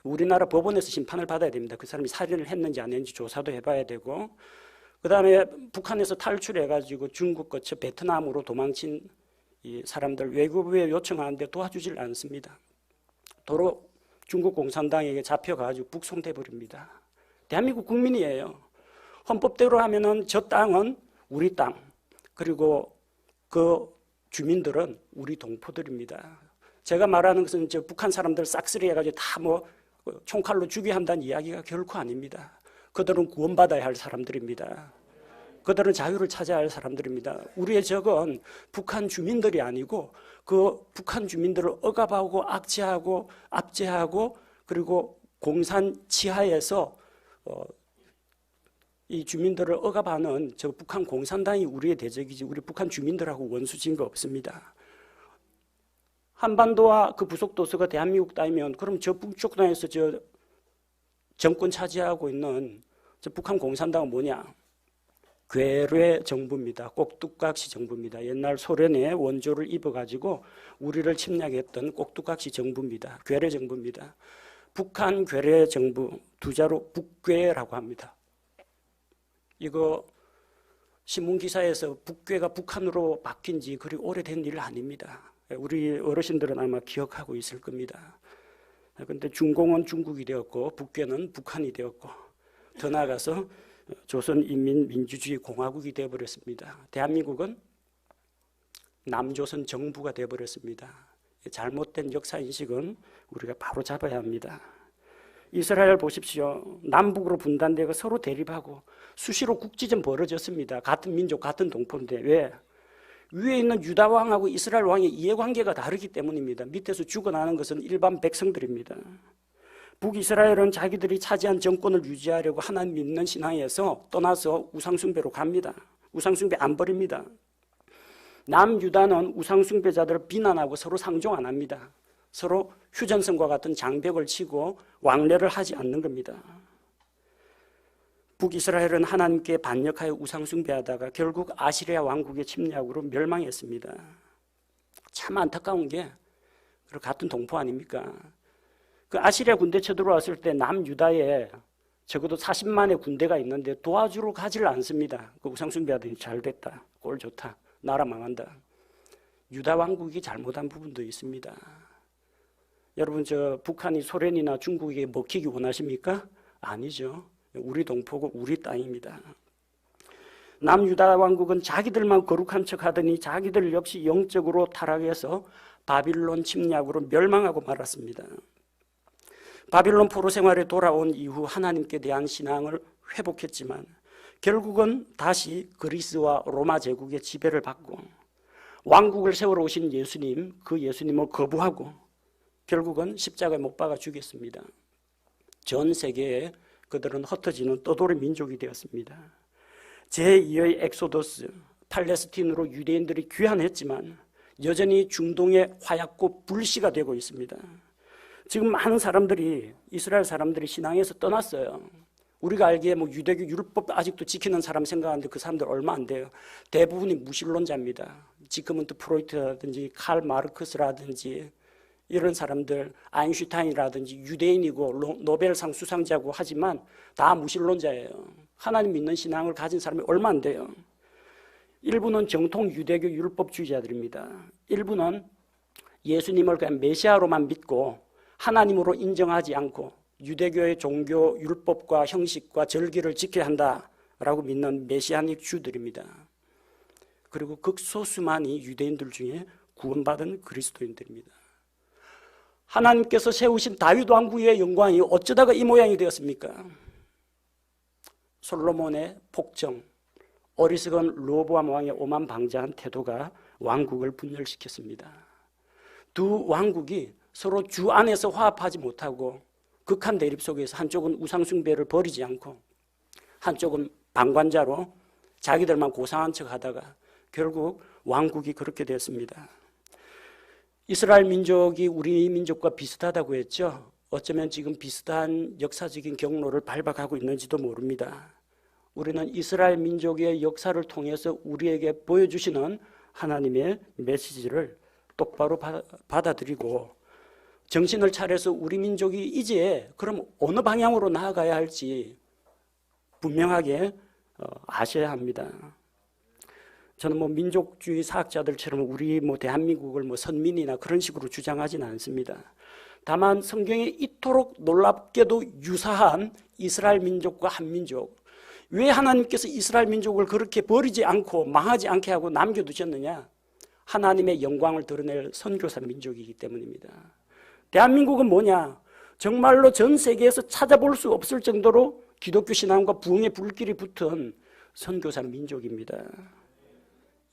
우리나라 법원에서 심판을 받아야 됩니다. 그 사람이 살인을 했는지 안 했는지 조사도 해봐야 되고, 그 다음에 북한에서 탈출해가지고 중국 거쳐 베트남으로 도망친 이 사람들 외교부에 요청하는데 도와주질 않습니다. 도로 중국 공산당에게 잡혀가지고 북송돼 버립니다. 대한민국 국민이에요. 헌법대로 하면은 저 땅은 우리 땅, 그리고 그 주민들은 우리 동포들입니다. 제가 말하는 것은 저 북한 사람들 싹쓸이 해가지고 다 뭐 총칼로 죽여야 한다는 이야기가 결코 아닙니다. 그들은 구원받아야 할 사람들입니다. 그들은 자유를 찾아야 할 사람들입니다. 우리의 적은 북한 주민들이 아니고 그 북한 주민들을 억압하고 악취하고 압제하고 그리고 공산 치하에서 이 주민들을 억압하는 저 북한 공산당이 우리의 대적이지 우리 북한 주민들하고 원수진 거 없습니다. 한반도와 그 부속도서가 대한민국 땅이면 그럼 저 북쪽 땅에서 저 정권 차지하고 있는 저 북한 공산당은 뭐냐? 괴뢰 정부입니다. 꼭두각시 정부입니다. 옛날 소련의 원조를 입어가지고 우리를 침략했던 꼭두각시 정부입니다. 괴뢰 정부입니다. 북한 괴뢰 정부, 두 자로 북괴라고 합니다. 이거 신문기사에서 북괴가 북한으로 바뀐 지 그리 오래된 일 아닙니다. 우리 어르신들은 아마 기억하고 있을 겁니다. 그런데 중공은 중국이 되었고 북괴는 북한이 되었고 더 나아가서 조선인민민주주의공화국이 되어버렸습니다. 대한민국은 남조선 정부가 되어버렸습니다. 잘못된 역사인식은 우리가 바로 잡아야 합니다. 이스라엘 보십시오. 남북으로 분단되고 서로 대립하고 수시로 국지전 벌어졌습니다. 같은 민족, 같은 동포인데 왜? 위에 있는 유다 왕하고 이스라엘 왕의 이해관계가 다르기 때문입니다. 밑에서 죽어나는 것은 일반 백성들입니다. 북이스라엘은 자기들이 차지한 정권을 유지하려고 하나님 믿는 신앙에서 떠나서 우상숭배로 갑니다. 우상숭배 안 버립니다. 남유다는 우상숭배자들을 비난하고 서로 상종 안 합니다. 서로 휴전선과 같은 장벽을 치고 왕래를 하지 않는 겁니다. 북이스라엘은 하나님께 반역하여 우상숭배하다가 결국 아시리아 왕국의 침략으로 멸망했습니다. 참 안타까운 게 같은 동포 아닙니까? 그 아시리아 군대 쳐들어왔을 때 남유다에 적어도 40만의 군대가 있는데 도와주러 가지를 않습니다. 그 우상숭배하더니 잘 됐다, 꼴 좋다, 나라 망한다. 유다 왕국이 잘못한 부분도 있습니다. 여러분 저 북한이 소련이나 중국에게 먹히기 원하십니까? 아니죠. 우리 동포고 우리 땅입니다. 남유다 왕국은 자기들만 거룩한 척하더니 자기들 역시 영적으로 타락해서 바빌론 침략으로 멸망하고 말았습니다. 바빌론 포로 생활에 돌아온 이후 하나님께 대한 신앙을 회복했지만 결국은 다시 그리스와 로마 제국의 지배를 받고 왕국을 세우러 오신 예수님, 그 예수님을 거부하고 결국은 십자가에 못 박아 죽였습니다. 전 세계에 그들은 흩어지는 떠돌이 민족이 되었습니다. 제2의 엑소더스, 팔레스틴으로 유대인들이 귀환했지만 여전히 중동의 화약고 불씨가 되고 있습니다. 지금 많은 사람들이 이스라엘 사람들이 신앙에서 떠났어요. 우리가 알기에 뭐 유대교 율법 아직도 지키는 사람 생각하는데 그 사람들 얼마 안 돼요. 대부분이 무신론자입니다. 지금은 프로이트라든지 칼 마르크스라든지 이런 사람들, 아인슈타인이라든지 유대인이고 노벨상 수상자고 하지만 다 무신론자예요. 하나님 믿는 신앙을 가진 사람이 얼마 안 돼요. 일부는 정통 유대교 율법주의자들입니다. 일부는 예수님을 그냥 메시아로만 믿고 하나님으로 인정하지 않고 유대교의 종교 율법과 형식과 절기를 지켜야 한다라고 믿는 메시아닉 주들입니다. 그리고 극소수만이 유대인들 중에 구원받은 그리스도인들입니다. 하나님께서 세우신 다윗 왕국의 영광이 어쩌다가 이 모양이 되었습니까? 솔로몬의 폭정, 어리석은 르호보암 왕의 오만방자한 태도가 왕국을 분열시켰습니다. 두 왕국이 서로 주 안에서 화합하지 못하고 극한 대립 속에서 한쪽은 우상숭배를 버리지 않고 한쪽은 방관자로 자기들만 고상한 척하다가 결국 왕국이 그렇게 됐습니다. 이스라엘 민족이 우리 민족과 비슷하다고 했죠. 어쩌면 지금 비슷한 역사적인 경로를 밟아가고 있는지도 모릅니다. 우리는 이스라엘 민족의 역사를 통해서 우리에게 보여주시는 하나님의 메시지를 똑바로 받아들이고 정신을 차려서 우리 민족이 이제 그럼 어느 방향으로 나아가야 할지 분명하게 아셔야 합니다. 저는 민족주의 사학자들처럼 우리 대한민국을 선민이나 그런 식으로 주장하지는 않습니다. 다만 성경에 이토록 놀랍게도 유사한 이스라엘 민족과 한민족, 왜 하나님께서 이스라엘 민족을 그렇게 버리지 않고 망하지 않게 하고 남겨두셨느냐? 하나님의 영광을 드러낼 선교사 민족이기 때문입니다. 대한민국은 뭐냐? 정말로 전 세계에서 찾아볼 수 없을 정도로 기독교 신앙과 부흥의 불길이 붙은 선교사 민족입니다.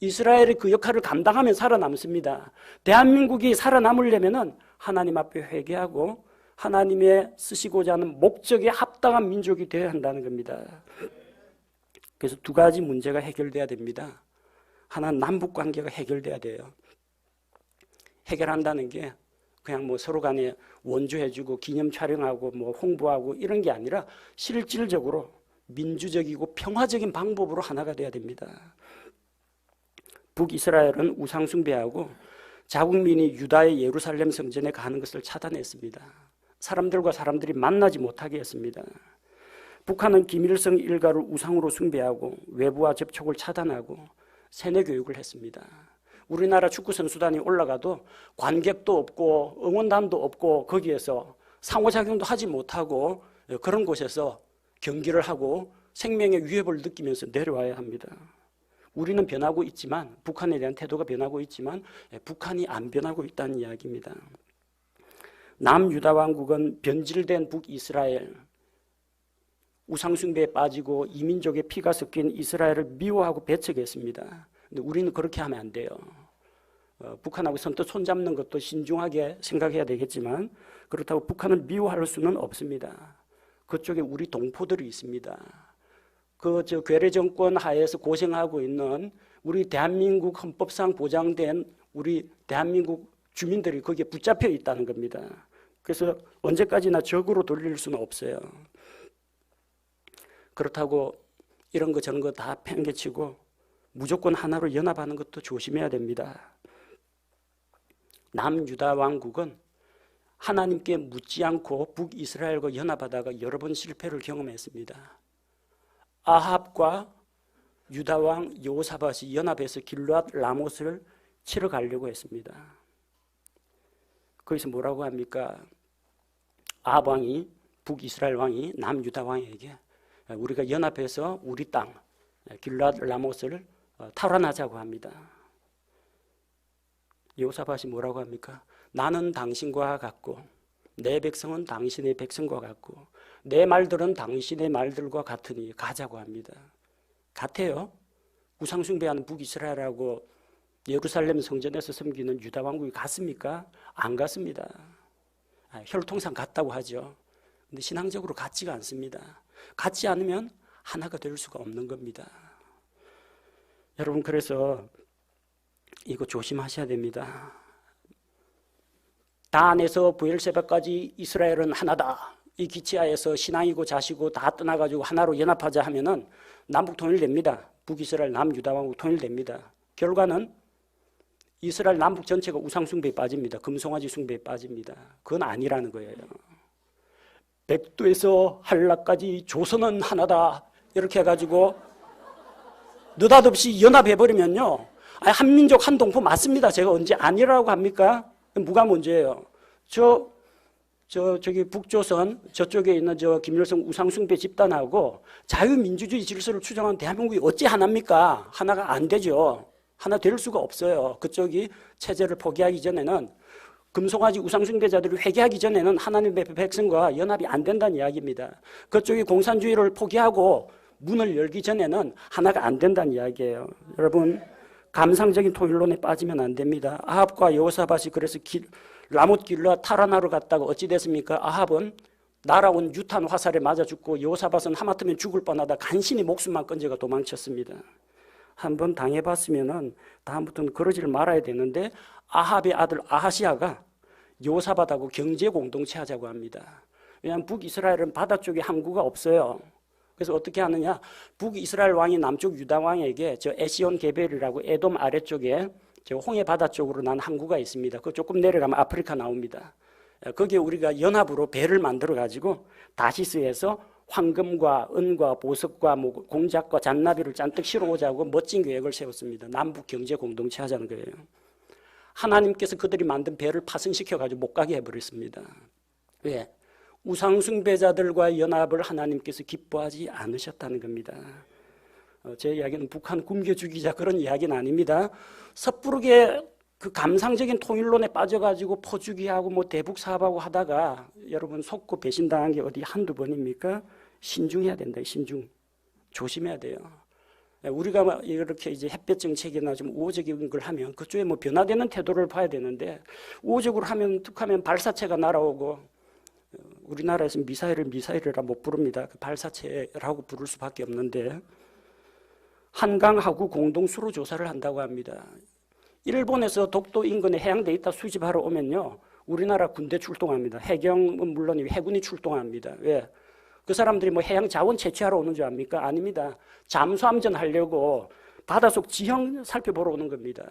이스라엘이 그 역할을 감당하면 살아남습니다. 대한민국이 살아남으려면 하나님 앞에 회개하고 하나님의 쓰시고자 하는 목적에 합당한 민족이 되어야 한다는 겁니다. 그래서 두 가지 문제가 해결돼야 됩니다. 하나는 남북 관계가 해결돼야 돼요. 해결한다는 게 그냥 서로 간에 원조해주고 기념 촬영하고 홍보하고 이런 게 아니라 실질적으로 민주적이고 평화적인 방법으로 하나가 돼야 됩니다. 북이스라엘은 우상 숭배하고 자국민이 유다의 예루살렘 성전에 가는 것을 차단했습니다. 사람들과 사람들이 만나지 못하게 했습니다. 북한은 김일성 일가를 우상으로 숭배하고 외부와 접촉을 차단하고 세뇌 교육을 했습니다. 우리나라 축구선수단이 올라가도 관객도 없고 응원단도 없고 거기에서 상호작용도 하지 못하고 그런 곳에서 경기를 하고 생명의 위협을 느끼면서 내려와야 합니다. 우리는 변하고 있지만 북한에 대한 태도가 변하고 있지만 북한이 안 변하고 있다는 이야기입니다. 남유다 왕국은 변질된 북이스라엘, 우상숭배에 빠지고 이민족의 피가 섞인 이스라엘을 미워하고 배척했습니다. 근데 우리는 그렇게 하면 안 돼요. 북한하고 선뜻 손잡는 것도 신중하게 생각해야 되겠지만 그렇다고 북한을 미워할 수는 없습니다. 그쪽에 우리 동포들이 있습니다. 괴뢰 정권 하에서 고생하고 있는 우리 대한민국 헌법상 보장된 우리 대한민국 주민들이 거기에 붙잡혀 있다는 겁니다. 그래서 언제까지나 적으로 돌릴 수는 없어요. 그렇다고 이런 거 저런 거 다 팽개치고 무조건 하나로 연합하는 것도 조심해야 됩니다. 남유다 왕국은 하나님께 묻지 않고 북이스라엘과 연합하다가 여러 번 실패를 경험했습니다. 아합과 유다 왕 여호사밧이 연합해서 길르앗 라못을 치러 가려고 했습니다. 거기서 뭐라고 합니까? 아합 왕이, 북이스라엘 왕이 남유다 왕에게 우리가 연합해서 우리 땅 길르앗 라못을 탈환하자고 합니다. 여호사밧이 뭐라고 합니까? 나는 당신과 같고 내 백성은 당신의 백성과 같고 내 말들은 당신의 말들과 같으니 가자고 합니다. 같아요? 우상숭배하는 북이스라엘하고 예루살렘 성전에서 섬기는 유다 왕국이 같습니까? 안 같습니다. 혈통상 같다고 하죠. 근데 신앙적으로 같지가 않습니다. 같지 않으면 하나가 될 수가 없는 겁니다. 여러분, 그래서 이거 조심하셔야 됩니다. 단에서 브엘세바까지 이스라엘은 하나다. 이 기치하에서 신앙이고 자시고 다 떠나가지고 하나로 연합하자 하면은 남북 통일됩니다. 북이스라엘 남유다 왕국 통일됩니다. 결과는 이스라엘 남북 전체가 우상숭배에 빠집니다. 금송아지 숭배에 빠집니다. 그건 아니라는 거예요. 백두에서 한라까지 조선은 하나다. 이렇게 해가지고 느닷없이 연합해버리면요. 한민족 한동포 맞습니다. 제가 언제 아니라고 합니까? 누가 문제예요? 저기 북조선 저쪽에 있는 김일성 우상숭배 집단하고 자유민주주의 질서를 추정하는 대한민국이 어찌 하나입니까? 하나가 안 되죠. 하나 될 수가 없어요. 그쪽이 체제를 포기하기 전에는 금송아지 우상숭배자들이 회개하기 전에는 하나님의 백성과 연합이 안 된다는 이야기입니다. 그쪽이 공산주의를 포기하고 문을 열기 전에는 하나가 안 된다는 이야기예요. 여러분, 감상적인 통일론에 빠지면 안 됩니다. 아합과 여호사밧이 그래서 라못 길르앗 탈환하러 갔다가 어찌 됐습니까? 아합은 날아온 유탄 화살에 맞아 죽고 여호사밧은 하마터면 죽을 뻔하다 간신히 목숨만 건져가 도망쳤습니다. 한번 당해봤으면은 다음부터는 그러지를 말아야 되는데 아합의 아들 아하시아가 여호사밧하고 경제 공동체 하자고 합니다. 왜냐하면 북이스라엘은 바다 쪽에 항구가 없어요. 그래서 어떻게 하느냐? 북이스라엘 왕이 남쪽 유다 왕에게 에시온 게벨이라고 에돔 아래쪽에 홍해 바다 쪽으로 난 항구가 있습니다. 그 조금 내려가면 아프리카 나옵니다. 거기에 우리가 연합으로 배를 만들어 가지고 다시스에서 황금과 은과 보석과 뭐 공작과 잔나비를 잔뜩 실어오자고 멋진 계획을 세웠습니다. 남북 경제 공동체 하자는 거예요. 하나님께서 그들이 만든 배를 파손시켜가지고 못 가게 해버렸습니다. 왜? 우상숭배자들과 연합을 하나님께서 기뻐하지 않으셨다는 겁니다. 제 이야기는 북한 굶겨 죽이자 그런 이야기는 아닙니다. 섣부르게 그 감상적인 통일론에 빠져가지고 퍼주기하고 뭐 대북 사업하고 하다가 여러분 속고 배신당한 게 어디 한두 번입니까? 신중해야 된다. 신중. 조심해야 돼요. 우리가 이렇게 이제 햇볕 정책이나 좀 우호적인 걸 하면 그쪽에 뭐 변화되는 태도를 봐야 되는데 우호적으로 하면 툭하면 발사체가 날아오고 우리나라에서 미사일이라 못 부릅니다. 그 발사체라고 부를 수밖에 없는데 한강하구 공동 수로 조사를 한다고 합니다. 일본에서 독도 인근에 해양 데이터 수집하러 오면요. 우리나라 군대 출동합니다. 해경은 물론 해군이 출동합니다. 왜? 그 사람들이 뭐 해양 자원 채취하러 오는 줄 압니까? 아닙니다. 잠수함전 하려고 바닷속 지형 살펴보러 오는 겁니다.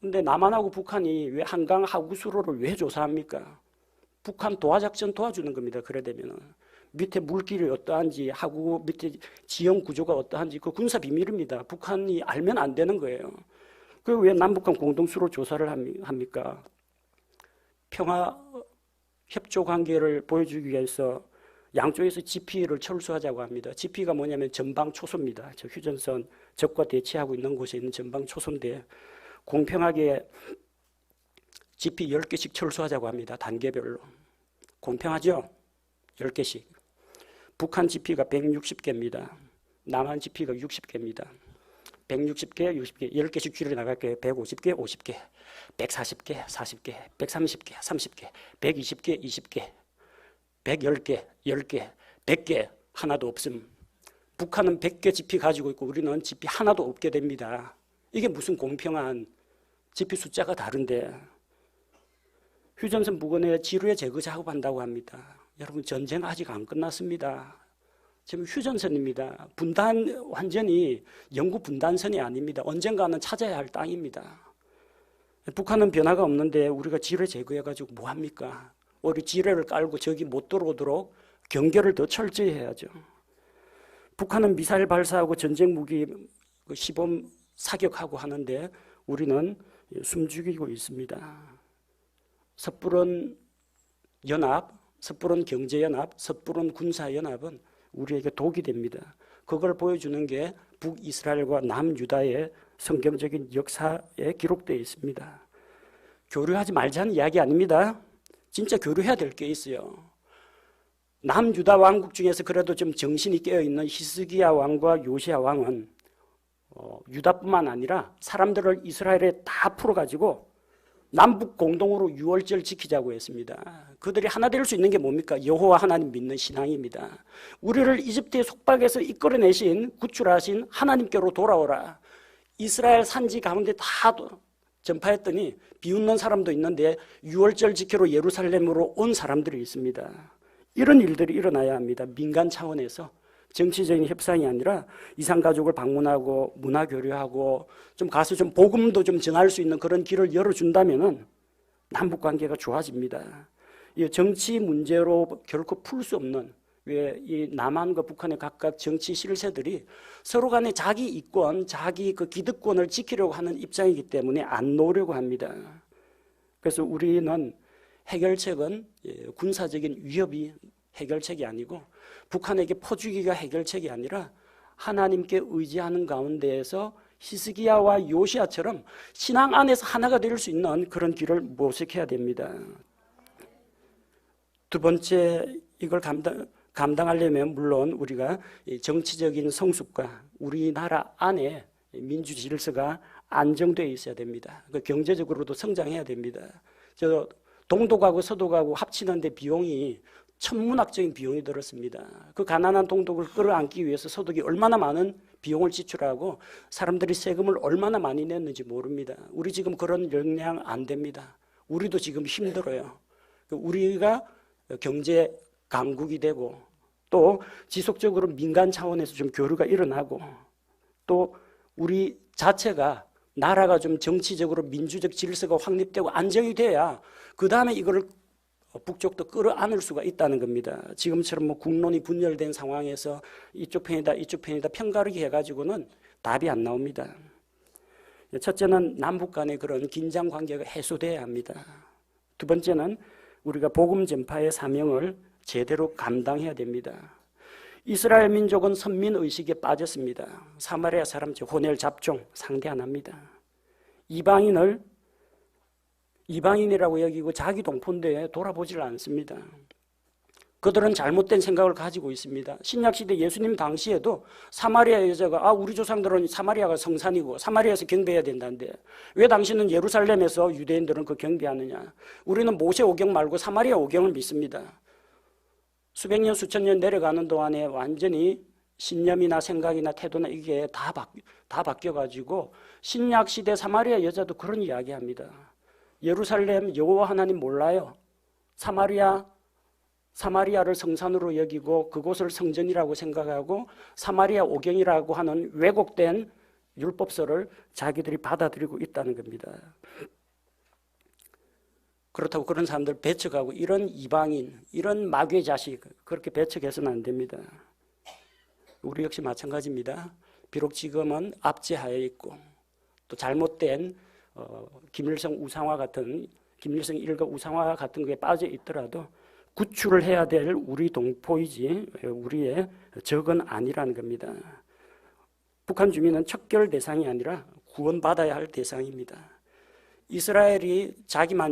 근데 남한하고 북한이 왜 한강 하구 수로를 왜 조사합니까? 북한 도하작전 도와주는 겁니다. 그래 되면은. 밑에 물길이 어떠한지 하구 밑에 지형 구조가 어떠한지 그 군사 비밀입니다. 북한이 알면 안 되는 거예요. 그 왜 남북한 공동수로 조사를 합니까? 평화 협조 관계를 보여주기 위해서 양쪽에서 GP를 철수하자고 합니다. GP가 뭐냐면 전방 초소입니다. 저 휴전선 적과 대치하고 있는 곳에 있는 전방 초소인데 공평하게 GP 10개씩 철수하자고 합니다. 단계별로. 공평하죠? 10개씩. 북한 GP가 160개입니다. 남한 GP가 60개입니다. 160개, 60개, 10개씩 줄여 나갈게요. 150개, 50개, 140개, 40개, 130개, 30개, 120개, 20개, 110개, 10개, 100개 하나도 없음. 북한은 100개 GP 가지고 있고 우리는 GP 하나도 없게 됩니다. 이게 무슨 공평한 GP 숫자가 다른데 휴전선 부근에 지뢰 제거 작업한다고 합니다. 여러분 전쟁 아직 안 끝났습니다. 지금 휴전선입니다. 완전히 영구 분단선이 아닙니다. 언젠가는 찾아야 할 땅입니다. 북한은 변화가 없는데 우리가 지뢰 제거해가지고 뭐합니까? 우리 지뢰를 깔고 적이 못 들어오도록 경계를 더 철저히 해야죠. 북한은 미사일 발사하고 전쟁 무기 시범 사격하고 하는데 우리는 숨죽이고 있습니다. 섣부른 연합, 섣부른 경제연합, 섣부른 군사연합은 우리에게 독이 됩니다. 그걸 보여주는 게 북이스라엘과 남유다의 성경적인 역사에 기록되어 있습니다. 교류하지 말자는 이야기 아닙니다. 진짜 교류해야 될 게 있어요. 남유다 왕국 중에서 그래도 좀 정신이 깨어있는 히스기야 왕과 요시야 왕은 유다뿐만 아니라 사람들을 이스라엘에 다 풀어가지고 남북 공동으로 유월절 지키자고 했습니다. 그들이 하나 될 수 있는 게 뭡니까? 여호와 하나님 믿는 신앙입니다. 우리를 이집트의 속박에서 이끌어내신 구출하신 하나님께로 돌아오라. 이스라엘 산지 가운데 다 전파했더니 비웃는 사람도 있는데 유월절 지키러 예루살렘으로 온 사람들이 있습니다. 이런 일들이 일어나야 합니다. 민간 차원에서. 정치적인 협상이 아니라 이산가족을 방문하고 문화교류하고 좀 가서 좀 복음도 좀 전할 수 있는 그런 길을 열어준다면은 남북관계가 좋아집니다. 이 정치 문제로 결코 풀 수 없는 왜 이 남한과 북한의 각각 정치 실세들이 서로 간에 자기 이권, 자기 그 기득권을 지키려고 하는 입장이기 때문에 안 놓으려고 합니다. 그래서 우리는 해결책은 군사적인 위협이 해결책이 아니고 북한에게 퍼주기가 해결책이 아니라 하나님께 의지하는 가운데에서 히스기야와 요시야처럼 신앙 안에서 하나가 될 수 있는 그런 길을 모색해야 됩니다. 두 번째, 이걸 감당하려면 물론 우리가 정치적인 성숙과 우리나라 안에 민주 질서가 안정되어 있어야 됩니다. 경제적으로도 성장해야 됩니다. 동독하고 서독하고 합치는데 비용이 천문학적인 비용이 들었습니다. 그 가난한 동독을 끌어안기 위해서 서독이 얼마나 많은 비용을 지출하고 사람들이 세금을 얼마나 많이 냈는지 모릅니다. 우리 지금 그런 역량 안 됩니다. 우리도 지금 힘들어요. 우리가 경제 강국이 되고 또 지속적으로 민간 차원에서 좀 교류가 일어나고 또 우리 자체가 나라가 좀 정치적으로 민주적 질서가 확립되고 안정이 돼야 그 다음에 이걸 북쪽도 끌어안을 수가 있다는 겁니다. 지금처럼 뭐 국론이 분열된 상황에서 이쪽 편이다 편가르기 해가지고는 답이 안 나옵니다. 첫째는 남북 간의 그런 긴장 관계가 해소돼야 합니다. 두 번째는 우리가 복음 전파의 사명을 제대로 감당해야 됩니다. 이스라엘 민족은 선민의식에 빠졌습니다. 사마리아 사람 혼혈 잡종 상대 안 합니다. 이방인이라고 여기고 자기 동포인데 돌아보질 않습니다. 그들은 잘못된 생각을 가지고 있습니다. 신약시대 예수님 당시에도 사마리아 여자가 우리 조상들은 사마리아가 성산이고 사마리아에서 경배해야 된다는데 왜 당신은 예루살렘에서 유대인들은 그 경배하느냐. 우리는 모세 오경 말고 사마리아 오경을 믿습니다. 수백 년 수천 년 내려가는 동안에 완전히 신념이나 생각이나 태도나 이게 다 바뀌어가지고 신약시대 사마리아 여자도 그런 이야기합니다. 예루살렘 여호와 하나님 몰라요. 사마리아를 성산으로 여기고 그곳을 성전이라고 생각하고 사마리아 오경이라고 하는 왜곡된 율법서를 자기들이 받아들이고 있다는 겁니다. 그렇다고 그런 사람들 배척하고 이런 이방인, 이런 마귀의 자식 그렇게 배척해서는 안 됩니다. 우리 역시 마찬가지입니다. 비록 지금은 압제하에 있고 또 잘못된 김일성 일가 우상화 같은 거에 빠져 있더라도 구출을 해야 될 우리 동포이지 우리의 적은 아니라는 겁니다. 북한 주민은 척결 대상이 아니라 구원받아야 할 대상입니다. 이스라엘이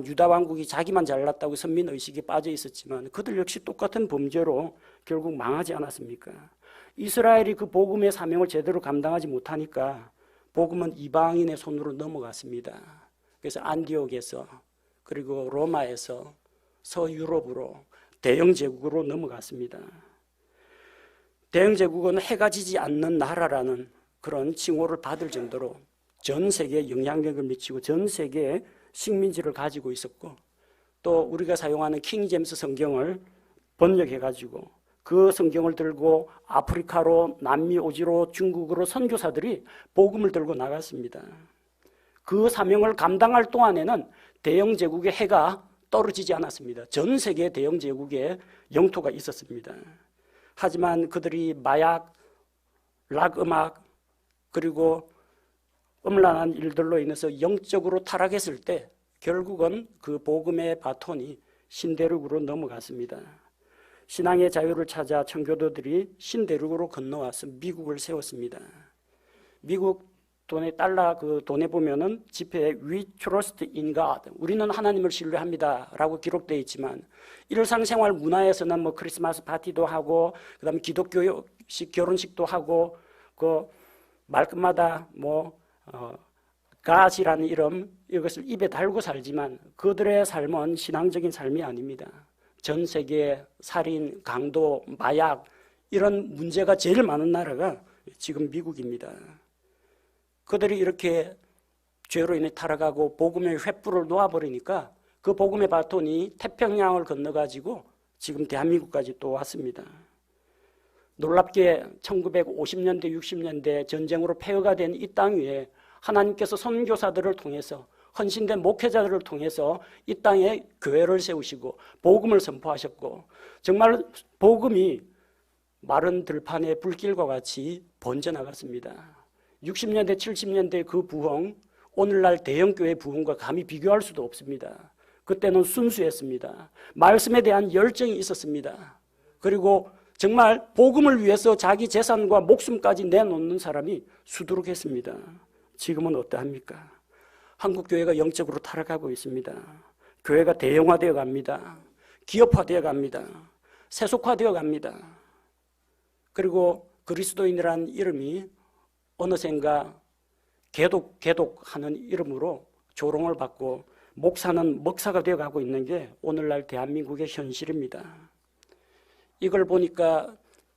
유다 왕국이 자기만 잘났다고 선민의식에 빠져 있었지만 그들 역시 똑같은 범죄로 결국 망하지 않았습니까? 이스라엘이 그 복음의 사명을 제대로 감당하지 못하니까 복음은 이방인의 손으로 넘어갔습니다. 그래서 안디옥에서 그리고 로마에서 서유럽으로 대영 제국으로 넘어갔습니다. 대영 제국은 해가 지지 않는 나라라는 그런 칭호를 받을 정도로 전 세계에 영향력을 미치고 전 세계에 식민지를 가지고 있었고 또 우리가 사용하는 킹 제임스 성경을 번역해가지고 그 성경을 들고 아프리카로 남미 오지로 중국으로 선교사들이 복음을 들고 나갔습니다. 그 사명을 감당할 동안에는 대영 제국의 해가 떨어지지 않았습니다. 전 세계 대영 제국에 영토가 있었습니다. 하지만 그들이 마약, 락 음악 그리고 음란한 일들로 인해서 영적으로 타락했을 때 결국은 그 복음의 바톤이 신대륙으로 넘어갔습니다. 신앙의 자유를 찾아 청교도들이 신대륙으로 건너와서 미국을 세웠습니다. 미국 달러 그 돈에 보면은 지폐에 We trust in God. 우리는 하나님을 신뢰합니다. 라고 기록되어 있지만 일상생활 문화에서는 뭐 크리스마스 파티도 하고 그다음에 기독교식 결혼식도 하고 그 말끝마다 God이라는 이름 이것을 입에 달고 살지만 그들의 삶은 신앙적인 삶이 아닙니다. 전 세계 살인, 강도, 마약 이런 문제가 제일 많은 나라가 지금 미국입니다. 그들이 이렇게 죄로 인해 타락하고 복음의 횃불을 놓아버리니까 그 복음의 바톤이 태평양을 건너가지고 지금 대한민국까지 또 왔습니다. 놀랍게 1950년대, 60년대 전쟁으로 폐허가 된 이 땅 위에 하나님께서 선교사들을 통해서 헌신된 목회자들을 통해서 이 땅에 교회를 세우시고 복음을 선포하셨고 정말 복음이 마른 들판의 불길과 같이 번져나갔습니다. 60년대, 70년대 그 부흥, 오늘날 대형교회 부흥과 감히 비교할 수도 없습니다. 그때는 순수했습니다. 말씀에 대한 열정이 있었습니다. 그리고 정말 복음을 위해서 자기 재산과 목숨까지 내놓는 사람이 수두룩했습니다. 지금은 어떠합니까? 한국교회가 영적으로 타락하고 있습니다. 교회가 대형화되어 갑니다. 기업화되어 갑니다. 세속화되어 갑니다. 그리고 그리스도인이라는 이름이 어느샌가 개독하는 이름으로 조롱을 받고 목사는 먹사가 되어가고 있는 게 오늘날 대한민국의 현실입니다. 이걸 보니까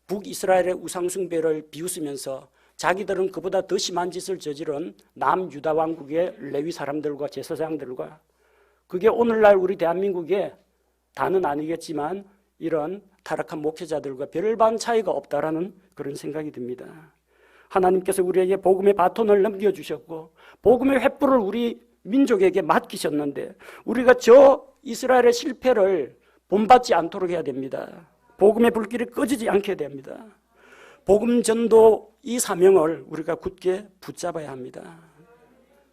북이스라엘의 우상숭배를 비웃으면서 자기들은 그보다 더 심한 짓을 저지른 남유다 왕국의 레위 사람들과 제사장들과 그게 오늘날 우리 대한민국의 다는 아니겠지만 이런 타락한 목회자들과 별반 차이가 없다라는 그런 생각이 듭니다. 하나님께서 우리에게 복음의 바톤을 넘겨주셨고 복음의 횃불을 우리 민족에게 맡기셨는데 우리가 저 이스라엘의 실패를 본받지 않도록 해야 됩니다. 복음의 불길이 꺼지지 않게 됩니다. 복음 전도 이 사명을 우리가 굳게 붙잡아야 합니다.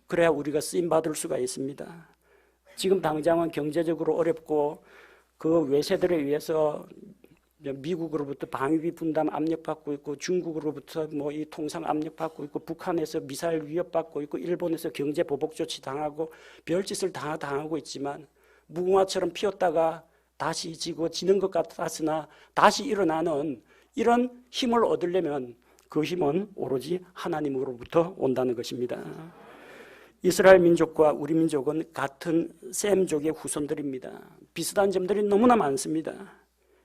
그래야 우리가 쓰임받을 수가 있습니다. 지금 당장은 경제적으로 어렵고 그 외세들에 의해서 미국으로부터 방위비 분담 압력받고 있고, 중국으로부터 뭐 이 통상 압력받고 있고, 북한에서 미사일 위협받고 있고, 일본에서 경제 보복 조치 당하고 별짓을 다 당하고 있지만 무궁화처럼 피었다가 다시 지고 지는 것 같았으나 다시 일어나는 이런 힘을 얻으려면 그 힘은 오로지 하나님으로부터 온다는 것입니다. 이스라엘 민족과 우리 민족은 같은 셈족의 후손들입니다. 비슷한 점들이 너무나 많습니다.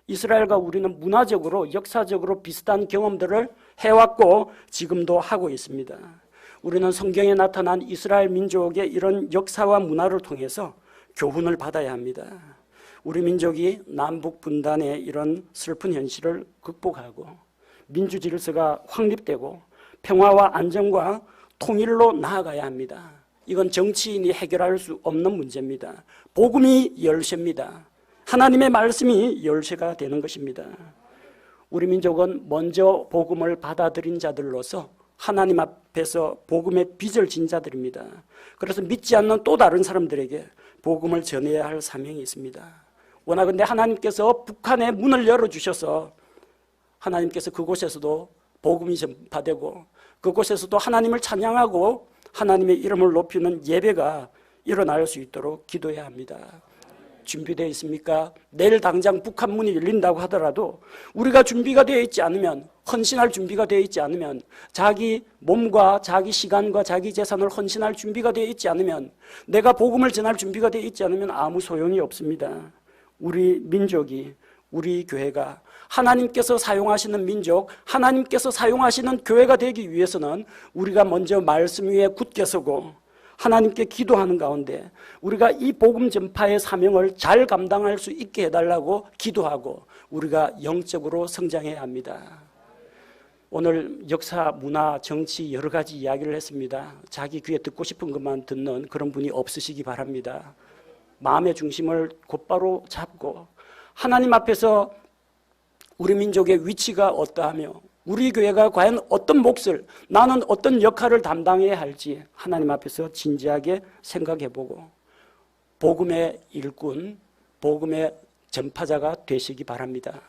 이스라엘과 우리는 문화적으로 역사적으로 비슷한 경험들을 해왔고 지금도 하고 있습니다. 우리는 성경에 나타난 이스라엘 민족의 이런 역사와 문화를 통해서 교훈을 받아야 합니다. 우리 민족이 남북 분단의 이런 슬픈 현실을 극복하고 민주 질서가 확립되고 평화와 안정과 통일로 나아가야 합니다. 이건 정치인이 해결할 수 없는 문제입니다. 복음이 열쇠입니다. 하나님의 말씀이 열쇠가 되는 것입니다. 우리 민족은 먼저 복음을 받아들인 자들로서 하나님 앞에서 복음의 빚을 진 자들입니다. 그래서 믿지 않는 또 다른 사람들에게 복음을 전해야 할 사명이 있습니다. 원하건대 하나님께서 북한의 문을 열어주셔서 하나님께서 그곳에서도 복음이 전파되고 그곳에서도 하나님을 찬양하고 하나님의 이름을 높이는 예배가 일어날 수 있도록 기도해야 합니다. 준비되어 있습니까? 내일 당장 북한 문이 열린다고 하더라도 우리가 준비가 되어 있지 않으면, 헌신할 준비가 되어 있지 않으면, 자기 몸과 자기 시간과 자기 재산을 헌신할 준비가 되어 있지 않으면, 내가 복음을 전할 준비가 되어 있지 않으면 아무 소용이 없습니다. 우리 민족이, 우리 교회가 하나님께서 사용하시는 민족, 하나님께서 사용하시는 교회가 되기 위해서는 우리가 먼저 말씀 위에 굳게 서고 하나님께 기도하는 가운데 우리가 이 복음 전파의 사명을 잘 감당할 수 있게 해달라고 기도하고 우리가 영적으로 성장해야 합니다. 오늘 역사, 문화, 정치 여러 가지 이야기를 했습니다. 자기 귀에 듣고 싶은 것만 듣는 그런 분이 없으시기 바랍니다. 마음의 중심을 곧바로 잡고 하나님 앞에서 우리 민족의 위치가 어떠하며 우리 교회가 과연 어떤 몫을, 나는 어떤 역할을 담당해야 할지 하나님 앞에서 진지하게 생각해보고 복음의 일꾼, 복음의 전파자가 되시기 바랍니다.